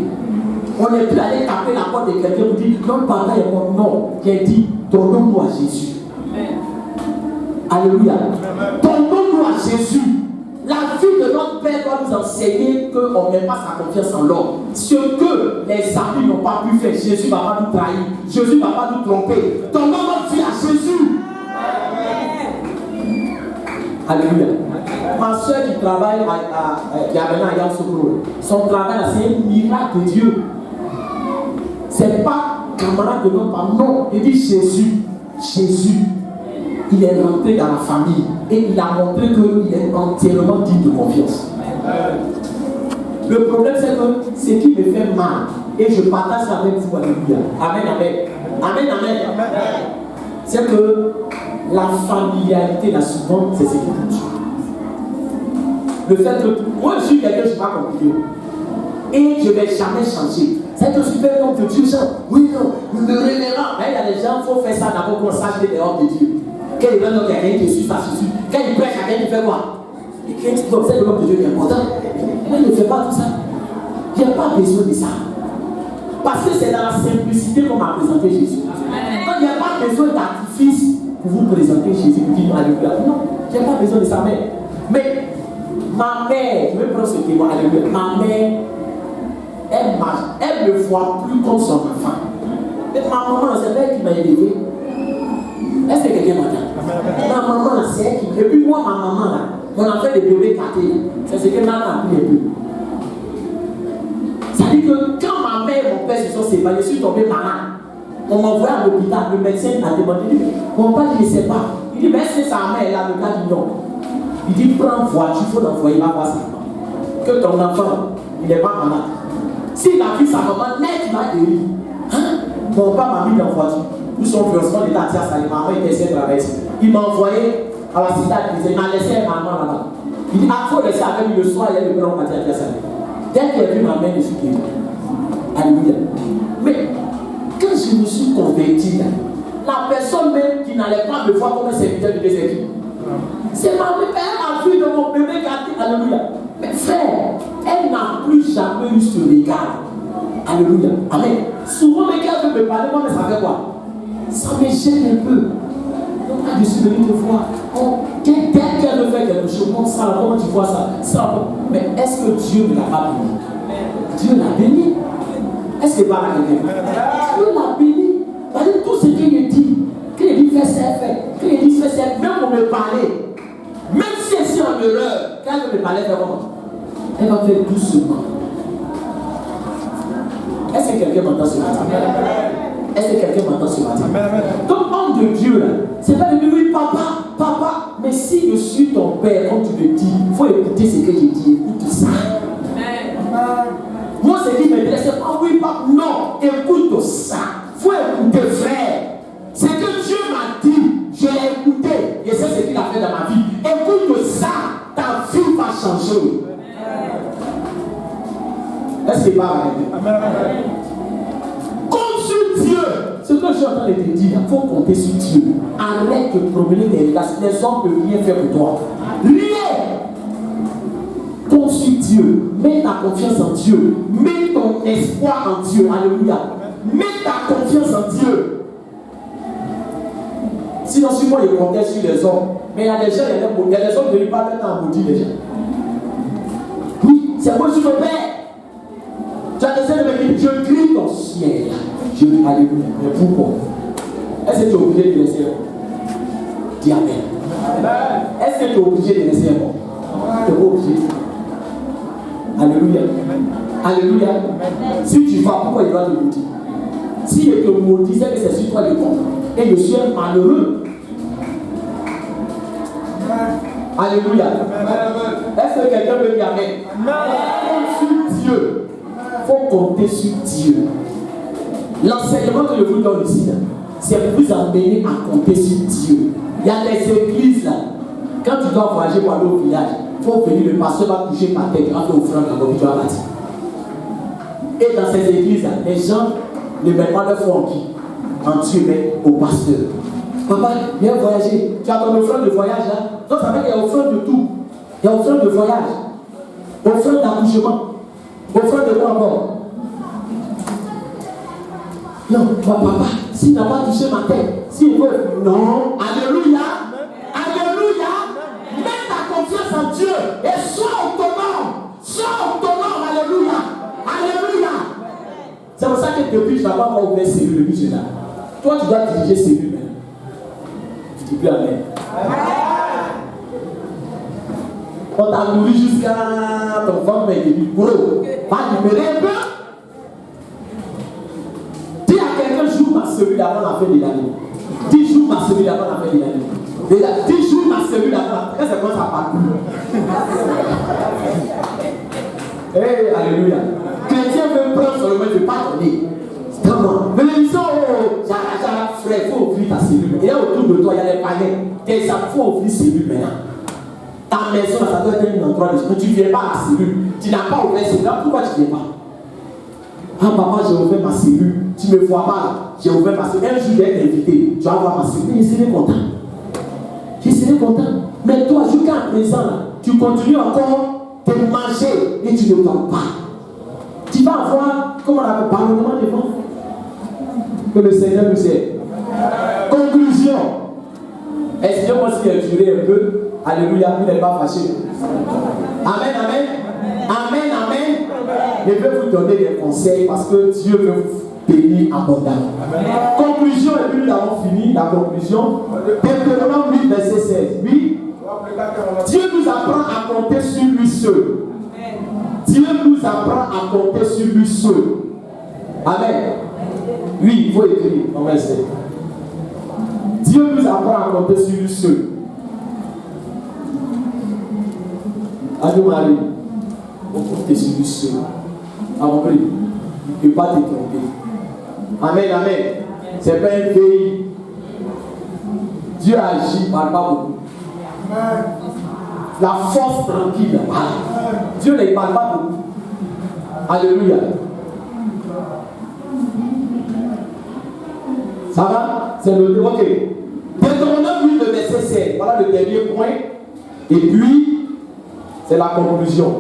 On n'est plus allé taper la porte de quelqu'un pour dire non, papa est mort. Non, j'ai dit donnons-nous à Jésus. Alléluia. Donnons-nous à Jésus. La vie de notre Père doit nous enseigner qu'on ne met pas sa confiance en l'homme. Ce que les amis n'ont pas pu faire, Jésus ne va pas nous trahir. Jésus ne va pas nous tromper. Donnons notre vie à Jésus. Alléluia. Ma soeur qui travaille qui a maintenant à Yamoussoukro, son travail c'est un miracle de Dieu. C'est pas camarade de notre femme, non. Il dit Jésus. Jésus. Il est rentré dans la famille et il a montré qu'il est entièrement digne de confiance. Le problème c'est que ce qui me fait mal, et je partage ça avec vous, alléluia. Amen, amen. Amen, amen. C'est que la familiarité, là, souvent, c'est ce qui nous tue. Le fait que moi je suis quelqu'un, je ne suis pas compliqué. Et je ne vais jamais changer. C'est que je suis un homme de Dieu, genre, oui, non, le révérend. Mais il y a des gens, il faut faire ça d'abord pour sache les hommes de Dieu. Quand il veut quelqu'un qui suit ça, quand il prêche à quelqu'un qui fait quoi? Et quand tu observes l'homme de Dieu qui est important, mais il ne fait pas tout ça. Il n'y a pas besoin de ça. Parce que c'est dans la simplicité qu'on m'a présenté Jésus. Donc il n'y a pas besoin d'artifice pour vous présenter Jésus. Vous dites alléluia. Non, il n'y a pas besoin de ça. Mais ma mère, je vais prendre ce témoin, alléluia. Ma mère, elle me voit plus comme son enfant. Et ma maman, c'est elle qui m'a élevé. Est-ce que quelqu'un m'entend? Ma maman, c'est elle qui. Et puis moi, ma maman, là, on a fait des bébés gâtés. C'est ce que maman a appris un peu. Ça dit que quand ma mère et mon père se sont séparés, je suis tombé malade. On m'a envoyé à l'hôpital. Le médecin m'a demandé, mon père ne sait pas. Il dit, mais est-ce que sa mère est là? Le gars dit non. Il dit, prends voiture, il faut l'envoyer, va voir sa maman. Que ton enfant, il n'est pas malade. S'il a vu sa maman, net, il va guérir. Hein? Mon père m'a mis dans la voiture. Où son financement était à Tiassa, les mamans étaient ici à travers. Il m'a envoyé à la cité, il m'a laissé ma maman là-bas. Il dit, ah, il faut laisser avec lui le soir, il y a le grand matin à Tiassa. Dès qu'il a vu ma mère, je suis guéri. Alléluia. Mais quand je me suis converti, la personne même qui n'allait pas me voir comme un serviteur de Jésus, c'est ma mère, elle a vu de mon bébé gâté. Alléluia. Mais frère, elle n'a plus jamais eu ce regard. Alléluia. Amen. Souvent, les gars veulent me parler, moi, mais ça fait quoi? Ça me gêne un peu. Donc, je suis venu te voir. Dès qu'elle me fait quelque chose, comme ça, comment tu vois ça? Mais est-ce que Dieu ne l'a pas béni? Dieu l'a béni. Est-ce que pas la quelqu'un? Dieu l'a béni. Parce que tout ce qu'il dit, qu'il dit fait, c'est fait. Qu'il dit fait, c'est même pour me parler. Même si elle est en erreur, quand elle me parlait, faire comment? Elle va faire doucement. Est-ce que quelqu'un m'entend ce matin? Est-ce que quelqu'un m'entend ce matin? Donc, homme de Dieu, là, c'est pas de dire oui, papa, mais si je suis ton père, comme tu me dis, il faut écouter ce que je dis, écoute ça. Moi, ce qui m'intéresse, c'est pas oui, papa, non, écoute ça. Il faut écouter, frère. Ce que Dieu m'a dit, je l'ai écouté, et c'est ce qu'il a fait dans ma vie. Écoute ça, ta vie va changer. Est-ce que c'est pas vrai? Compte sur Dieu. Ce que je suis en train de te dire, il faut compter sur Dieu. Arrête de promener des regards. Les hommes ne peuvent rien faire pour toi. Rien. Compte sur Dieu. Mets ta confiance en Dieu. Mets ton espoir en Dieu. Alléluia. Mets ta confiance en Dieu. Sinon, si moi je comptais sur les hommes, mais il y a des gens, il y a des hommes qui ne pas mettre en maudit déjà. Oui, c'est moi sur le Père. Tu as essayé de me dire, je crie ton ciel. Je dis, alléluia. Mais pourquoi? Est-ce que tu es obligé de laisser un dis amen. Est-ce que tu es obligé de laisser un mot? Tu n'es pas obligé. Alléluia. Alléluia. Si tu vas, pourquoi il doit te maudire? Si il te maudit, c'est que c'est sur toi le compte. Et je suis un malheureux. Alléluia. Est-ce que quelqu'un veut dire amen? Compte sur Dieu. Il faut compter sur Dieu. L'enseignement que je vous donne ici, c'est pour vous amener à compter sur Dieu. Il y a des églises là. Quand tu dois voyager pour aller au village, il faut venir, le pasteur va toucher ta tête, il va faire offrande dans le village. Et dans ces églises là, les gens ne mettent pas leur foi en Dieu, mais au pasteur. Papa, viens voyager. Tu as ton offrande de voyage là. Donc ça veut dire qu'il y a offrande de tout. Il y a offrande de voyage, offrande d'accouchement, offrande de quoi encore? Non, papa, s'il n'a pas touché ma tête, s'il veut, non. Alléluia. Alléluia. Mets ta confiance en Dieu et sois autonome. Sois autonome. Alléluia. Alléluia. C'est pour ça que depuis, je n'ai pas encore ouvert cellule. Depuis, je là. Toi, tu dois diriger cellule. Tu dis plus amen. On t'a nourri jusqu'à ton ventre, mais il dit, gros, va libérer un peu. Dis à quelqu'un, joue ma cellule avant la fin de l'année. Dis, joue ma cellule avant la fin de l'année. Dis, joue ma cellule avant. Quand c'est comme ça, part plus. Hey, alléluia. Chrétien veut prendre sur le moment de ne pas donner. C'est comme moi. Mais les gens, oh, frère, il faut ouvrir ta cellule. Il y a autour de toi, il y a des panneaux. Il faut ouvrir cellule maintenant. Ta maison, ça doit être un endroit de cellule. Tu ne viens pas à la cellule. Tu n'as pas ouvert cellule. Pourquoi tu ne viens pas? Ah, papa, j'ai ouvert ma cellule. Tu ne me vois pas là. J'ai ouvert ma cellule. Un jour, je vais t'inviter. Tu vas voir ma cellule. Je serai content. Je serai content. Mais toi, jusqu'à présent, là, tu continues encore de manger et tu ne dors pas. Tu vas avoir, comment on appelle, parlement de vent. Que le Seigneur nous aide. Conclusion. Est-ce que moi, si j'ai duré un peu, alléluia, il n'est pas fâché. Amen, amen. Amen, amen. Je vais vous donner des conseils parce que Dieu veut vous bénir abondamment. Conclusion, et puis nous avons fini la conclusion. Deutéronome 8, verset 16. Oui. Dieu nous apprend à compter sur lui seul. Dieu nous apprend à compter sur lui seul. Amen. Oui, il faut écrire. On va essayer. Dieu nous apprend à compter sur lui seul. Adieu Marie. On compte sur lui seul. Après, il ne peut pas te tromper. Amen, amen. Ce n'est pas un pays. Dieu agit par pas beaucoup. La force tranquille. Dieu ne parle pas beaucoup. Alléluia. Ça va? C'est le ok. Deutéronome 8, le verset 7. Voilà le dernier point. Et puis, c'est la conclusion.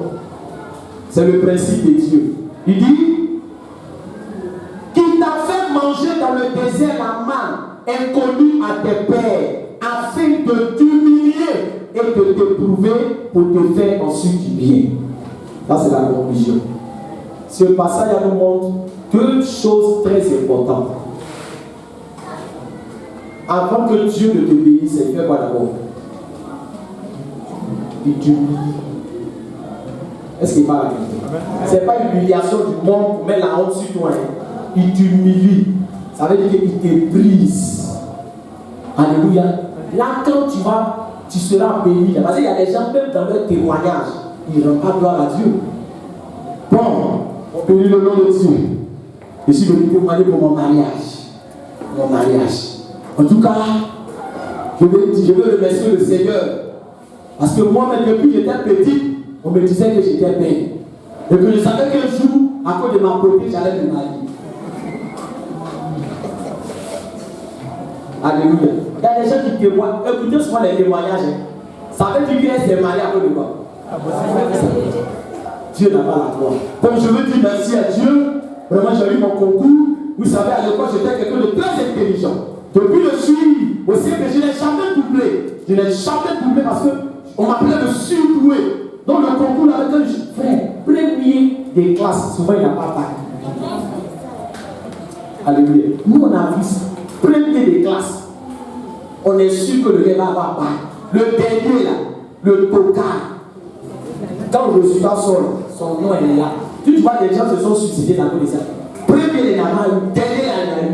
C'est le principe de Dieu. Il dit qu'il t'a fait manger dans le désert la manne inconnue à tes pères, afin de t'humilier et de t'éprouver pour te faire ensuite du bien. Là, c'est la conclusion. Ce passage nous montre deux choses très importantes. Avant que Dieu ne te bénisse, c'est faire quoi d'abord? Il t'humilie. Est-ce qu'il parle à quelqu'un? Ce n'est pas une humiliation du monde pour mettre la honte sur toi. Il t'humilie. Ça veut dire qu'il te brise. Alléluia. Là, quand tu seras béni. Parce qu'il y a des gens, même dans leur témoignage, ils ne rendent pas gloire à Dieu. Bon, on bénit le nom de Dieu. Je suis venu témoigner pour mon mariage. Mon mariage. En tout cas, je veux remercier le Seigneur. Parce que moi-même, depuis que j'étais petit, on me disait que j'étais belle. Et que je savais qu'un jour, à cause de ma beauté, j'allais me marier. Alléluia. Il y a des gens qui témoignent. Écoutez souvent les témoignages. Ça veut dire qu'elle s'est mariée à cause de quoi? Dieu n'a pas la gloire. Comme je veux dire merci à Dieu, vraiment j'ai eu mon concours. Vous savez, à l'époque, j'étais quelqu'un de très intelligent. Depuis le suivi, aussi que je n'ai jamais doublé. Je n'ai jamais doublé parce qu'on m'appelait le surdoué. Donc le concours avec un frère, premier des classes, souvent il n'a pas bac. Alléluia. Nous on a vu ça. Premier des classes. On est sûr que le gars va avoir bac. Le dernier là, le tocard. Quand le résultat sort, son nom est là. Tu vois, les gens se sont suicidés dans le ça. Premier, il n'a pas eu. Dernier, il a eu.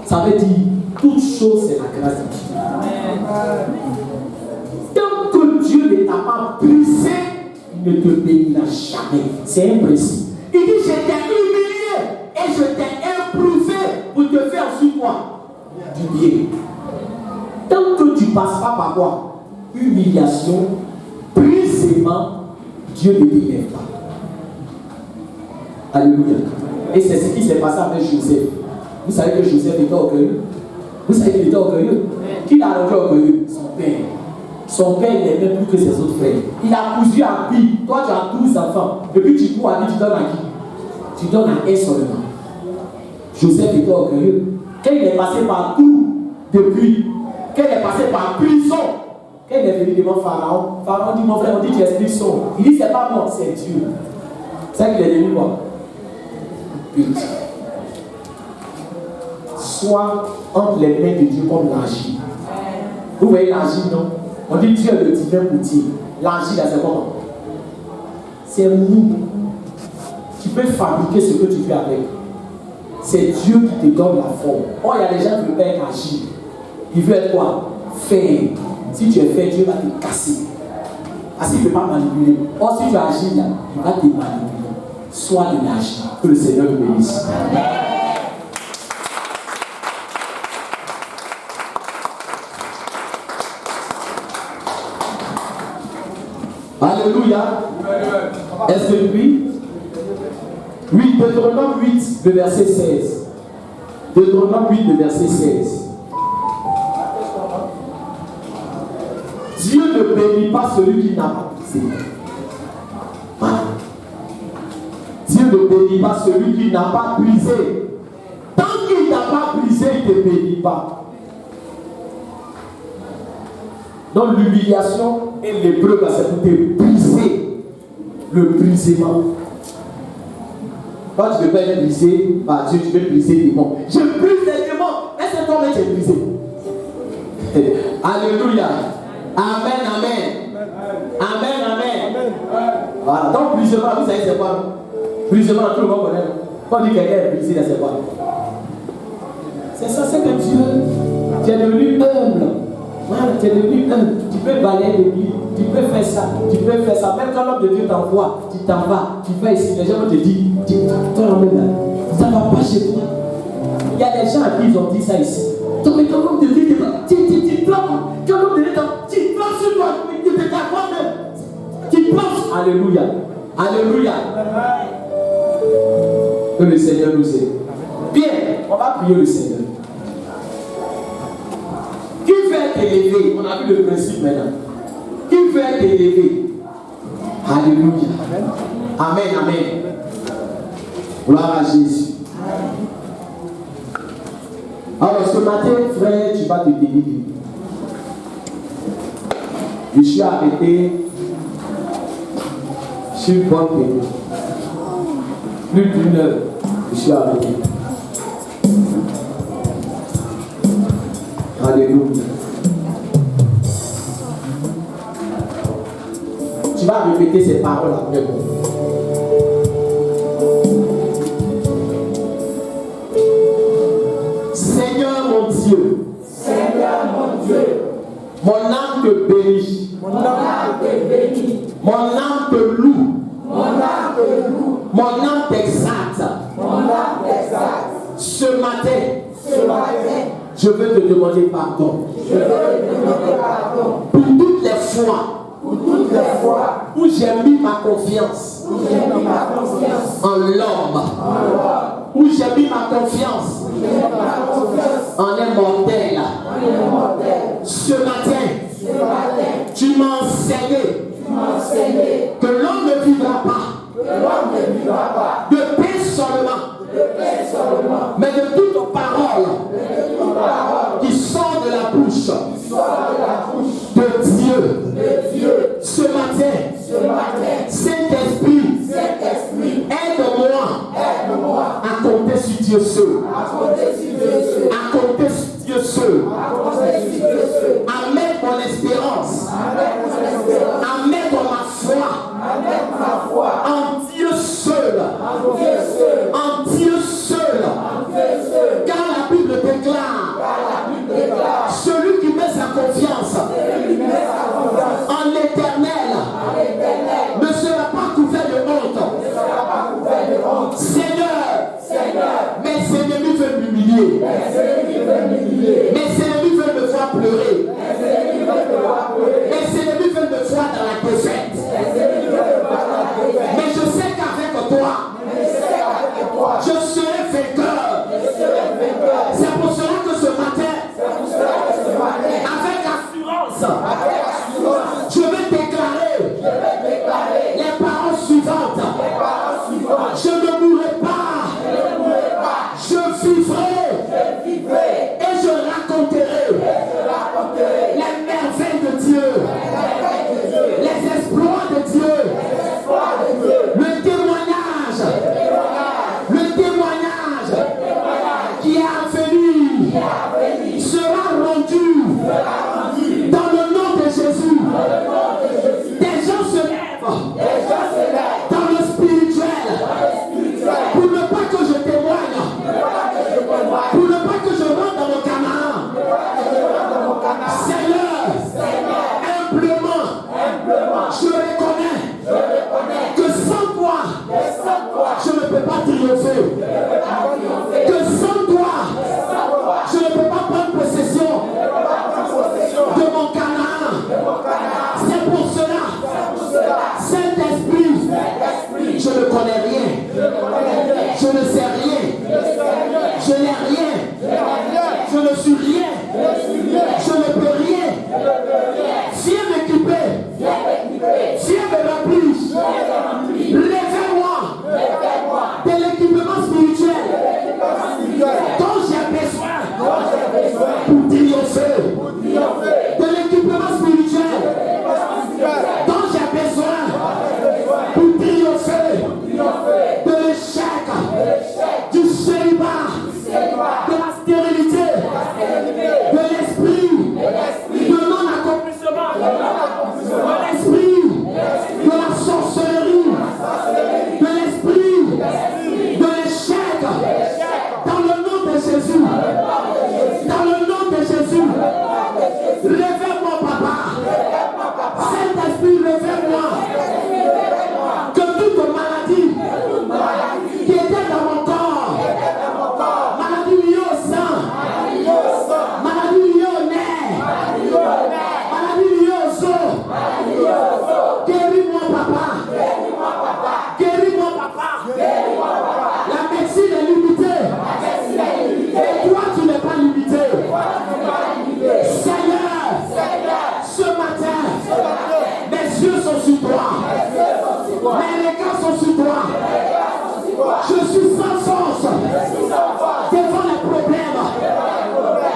Ça veut dire, toute chose, c'est la grâce de Dieu. Tant que Dieu ne t'a pas brisé, il ne te bénira jamais. C'est un principe. Il dit, je t'ai humilié et je t'ai éprouvé pour te faire sur quoi? Du bien. Tant que tu ne passes pas par quoi? Humiliation, brisement, Dieu ne t'élève pas. Alléluia. Et c'est ce qui s'est passé avec Joseph. Vous savez que Joseph était orgueilleux. Vous savez qu'il était orgueilleux. Qui l'a rendu orgueilleux? Son père. Son père n'aimait plus que ses autres frères. Il a cousu à Bi. Toi, tu as 12 enfants. Et puis tu cours à Bi, tu donnes à qui? Tu donnes à un seulement. Joseph était orgueilleux. Quand il est passé par tout, depuis, quand il est passé par prison, quand il est venu devant Pharaon, Pharaon dit, mon frère, on dit tu es prison. Il dit, c'est pas moi, c'est Dieu. C'est ça qu'il est devenu quoi? But. Soit entre les mains de Dieu comme l'argile. Vous voyez l'argile, non? On dit Dieu est le divin potier. L'argile, là, c'est comment? C'est mou. Tu peux fabriquer ce que tu veux avec. C'est Dieu qui te donne la forme. Or, il y a des gens qui veulent pas être agile. Il veut être quoi? Faire. Si tu es fait, Dieu va te casser. Parce qu'il ne peut pas manipuler. Or, si tu es agile, il va te manipuler. Sois de l'agile. Que le Seigneur te bénisse. Alléluia. Est-ce que oui? Oui, Deutéronome 8, le verset 16. Deutéronome 8, le verset 16. Dieu ne bénit pas celui qui n'a pas brisé. Dieu ne bénit pas celui qui n'a pas brisé. Tant qu'il n'a pas brisé, il ne te bénit pas. Donc l'humiliation et l'épreuve, c'est pour te briser. Le brisement. Quand tu ne veux pas être brisé par Dieu, tu veux briser les démons. Je brise les démons. Est-ce que toi-même tu es brisé? Alléluia. Amen, amen. Amen, amen. Voilà. Donc brisement, vous savez c'est quoi? Brisement, tout le monde connaît. Quand on dit quelqu'un est brisé, c'est quoi? C'est ça, c'est que Dieu, tu es devenu humble. Voilà, tu es devenu humble. Tu peux balayer l'église, tu peux faire ça, tu peux faire ça. Même quand l'homme de Dieu t'envoie, tu t'en vas, tu fais ici, les gens vont te dire, toi l'homme là, ça ne va pas chez toi. Il y a des gens à qui ils ont dit ça ici. Donc, mais quand l'homme de Dieu tu plantes, quand l'homme de Dieu tu plantes sur toi, tu te t'accordes même. Tu plantes. Alléluia. Alléluia. Que le Seigneur nous aide. Bien, on va prier le Seigneur. Qui veut t'élever? On a vu le principe maintenant. Qui veut t'élever? Alléluia. Amen, amen. Gloire à Jésus. Alors ce matin, frère, tu vas te délivrer. Je suis arrêté sur le point de plus d'une heure. Je suis arrêté. Alléluia. Tu vas répéter ces paroles après moi. Seigneur mon Dieu. Seigneur mon Dieu. Mon âme te bénit. Mon âme te bénit. Mon âme te loue. Mon âme te loue. Mon âme t'exalte. Mon âme t'exalte. Ce matin, Ce matin, je veux te demander pardon. je veux te demander pardon Pour toutes les fois pour toutes les fois où j'ai mis ma confiance où j'ai mis ma confiance en l'homme, en l'homme, où j'ai mis ma confiance où j'ai mis ma confiance en un mortel. en un mortel. Ce matin, Ce matin, tu m'as enseigné tu m'as enseigné que l'homme ne vivra pas que l'homme ne vivra pas de paix seulement, de paix seulement, mais de toute parole mais de toute parole qui sort de la bouche qui sort de la bouche de Dieu. de Dieu. Ce matin, Ce matin, Saint-Esprit, Saint-Esprit, aide-moi aide-moi à compter sur Dieu seul, à compter sur Dieu seul, à compter sur Dieu seul, à compter sur Dieu seul, à mettre mon espérance, avec mon espérance, à mettre ma foi avec ma foi, en Dieu seul, en Dieu seul, en Dieu seul, en Dieu seul, car la Bible déclare, car la Bible déclare, celui qui met sa confiance celui qui met sa confiance en l'Éternel en l'Éternel ne sera pas couvert de honte. ne sera pas couvert de honte. Seigneur, Seigneur, mes ennemis veulent m'humilier, mes ennemis veulent m'humilier, mes ennemis veulent me voir pleurer, mes ennemis veulent me voir pleurer, mes Humblement, je reconnais que sans toi, je ne peux pas triompher. Que sans toi, je ne peux pas prendre possession de mon Canaan. C'est pour cela, Saint-Esprit, je ne connais rien. Je ne sais rien. Je n'ai rien. Je ne suis rien. Je ne peux rien. Viens m'équiper. Viens me remplir. Lève-moi de l'équipement spirituel dont j'ai besoin pour triompher. De l'équipement spirituel dont j'ai besoin pour triompher. De l'échec, du célibat, de la stérilité, de l'esprit, de non-accomplissement, de l'esprit, de la sorcellerie, de l'esprit, de l'échec, dans le nom de Jésus, dans le nom de Jésus, réveille-moi papa, Saint-Esprit réveille-moi, que toute maladie qui était dans mon corps, maladie liée au sang, maladie liée au nerf, maladie liée aux os, guéris-moi papa, guéris-moi papa, la médecine est limitée, et toi tu n'es pas limité. Seigneur, ce matin, mes yeux sont sur toi, mes regards sont sur toi. Je suis sans force devant les problèmes,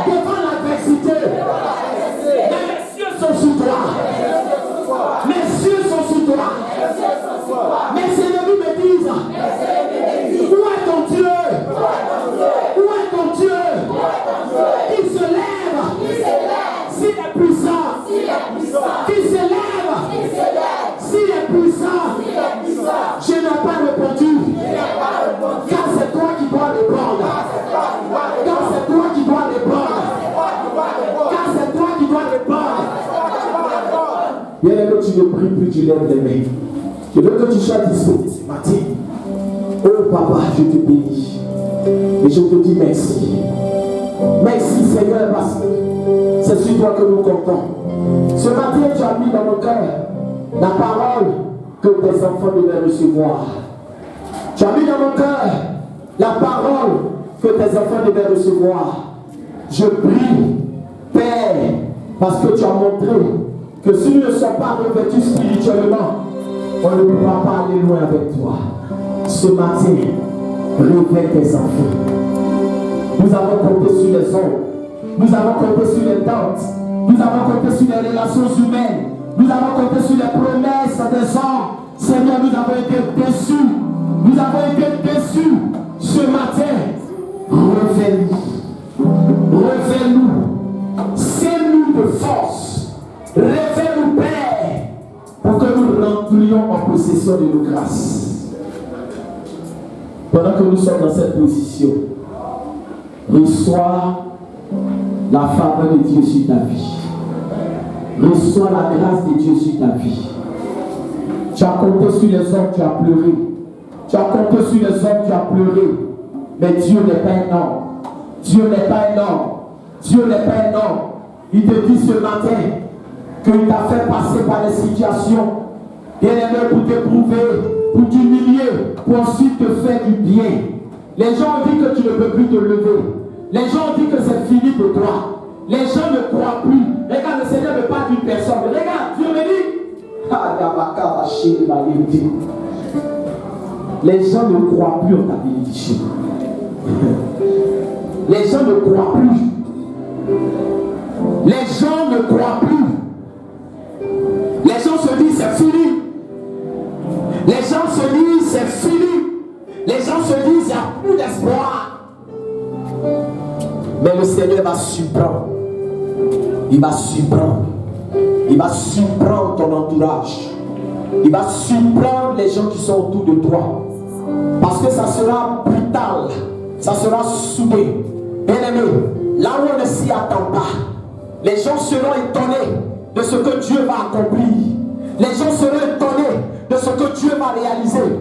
devant l'adversité. Mais mes yeux sont sur toi. Mes yeux sont sur toi. Mes ennemis me disent, où est ton Dieu? Où est ton Dieu? Il se lève. S'il est puissant. Qu'il se lève. S'il est puissant. Je n'ai pas répondu. Car c'est toi qui dois répondre. Car c'est toi qui dois répondre. Car c'est toi qui dois répondre. Bien que tu ne pries plus, tu lèves les mains. Je veux que tu sois disposé ce matin. Oh papa, je te bénis. Et je te dis merci. Merci Seigneur parce que c'est sur toi que nous comptons. Ce matin, tu as mis dans nos cœurs la parole que tes enfants devaient recevoir. Tu as mis dans mon cœur la parole que tes enfants devaient recevoir. Je prie, Père, parce que tu as montré que si nous ne sommes pas revêtus spirituellement, on ne pourra pas aller loin avec toi. Ce matin, réveille tes enfants. Nous avons compté sur les hommes, nous avons compté sur les tentes, nous avons compté sur les relations humaines, nous avons compté sur les promesses des hommes. Seigneur, nous avons été déçus. Nous avons été déçus ce matin. Réveille-nous. C'est-nous de force. Réveille-nous, Père, pour que nous rentrions en possession de nos grâces. Pendant que nous sommes dans cette position, reçois la faveur de Dieu sur ta vie. Reçois la grâce de Dieu sur ta vie. Tu as compté sur les hommes, tu as pleuré. Tu as compté sur les hommes, tu as pleuré. Mais Dieu n'est pas un homme. Dieu n'est pas un homme. Dieu n'est pas un homme. Il te dit ce matin qu'il t'a fait passer par les situations. Bien-aimé, pour t'éprouver, pour t'humilier, pour ensuite te faire du bien. Les gens ont dit que tu ne peux plus te lever. Les gens ont dit que c'est fini pour toi. Les gens ne croient plus. Regarde, le Seigneur ne parle d'une personne. Regarde, Dieu me dit. Les gens ne croient plus en ta bénédiction. Les gens ne croient plus. Les gens ne croient plus. Les gens se disent c'est fini. Les gens se disent c'est fini. Les gens se disent il n'y a plus d'espoir. Mais le Seigneur va surprendre. Il va surprendre. Il va surprendre ton entourage. Il va surprendre les gens qui sont autour de toi. Parce que ça sera brutal. Ça sera soudé. Bien aimé, là où on ne s'y attend pas, les gens seront étonnés de ce que Dieu va accomplir. Les gens seront étonnés de ce que Dieu va réaliser.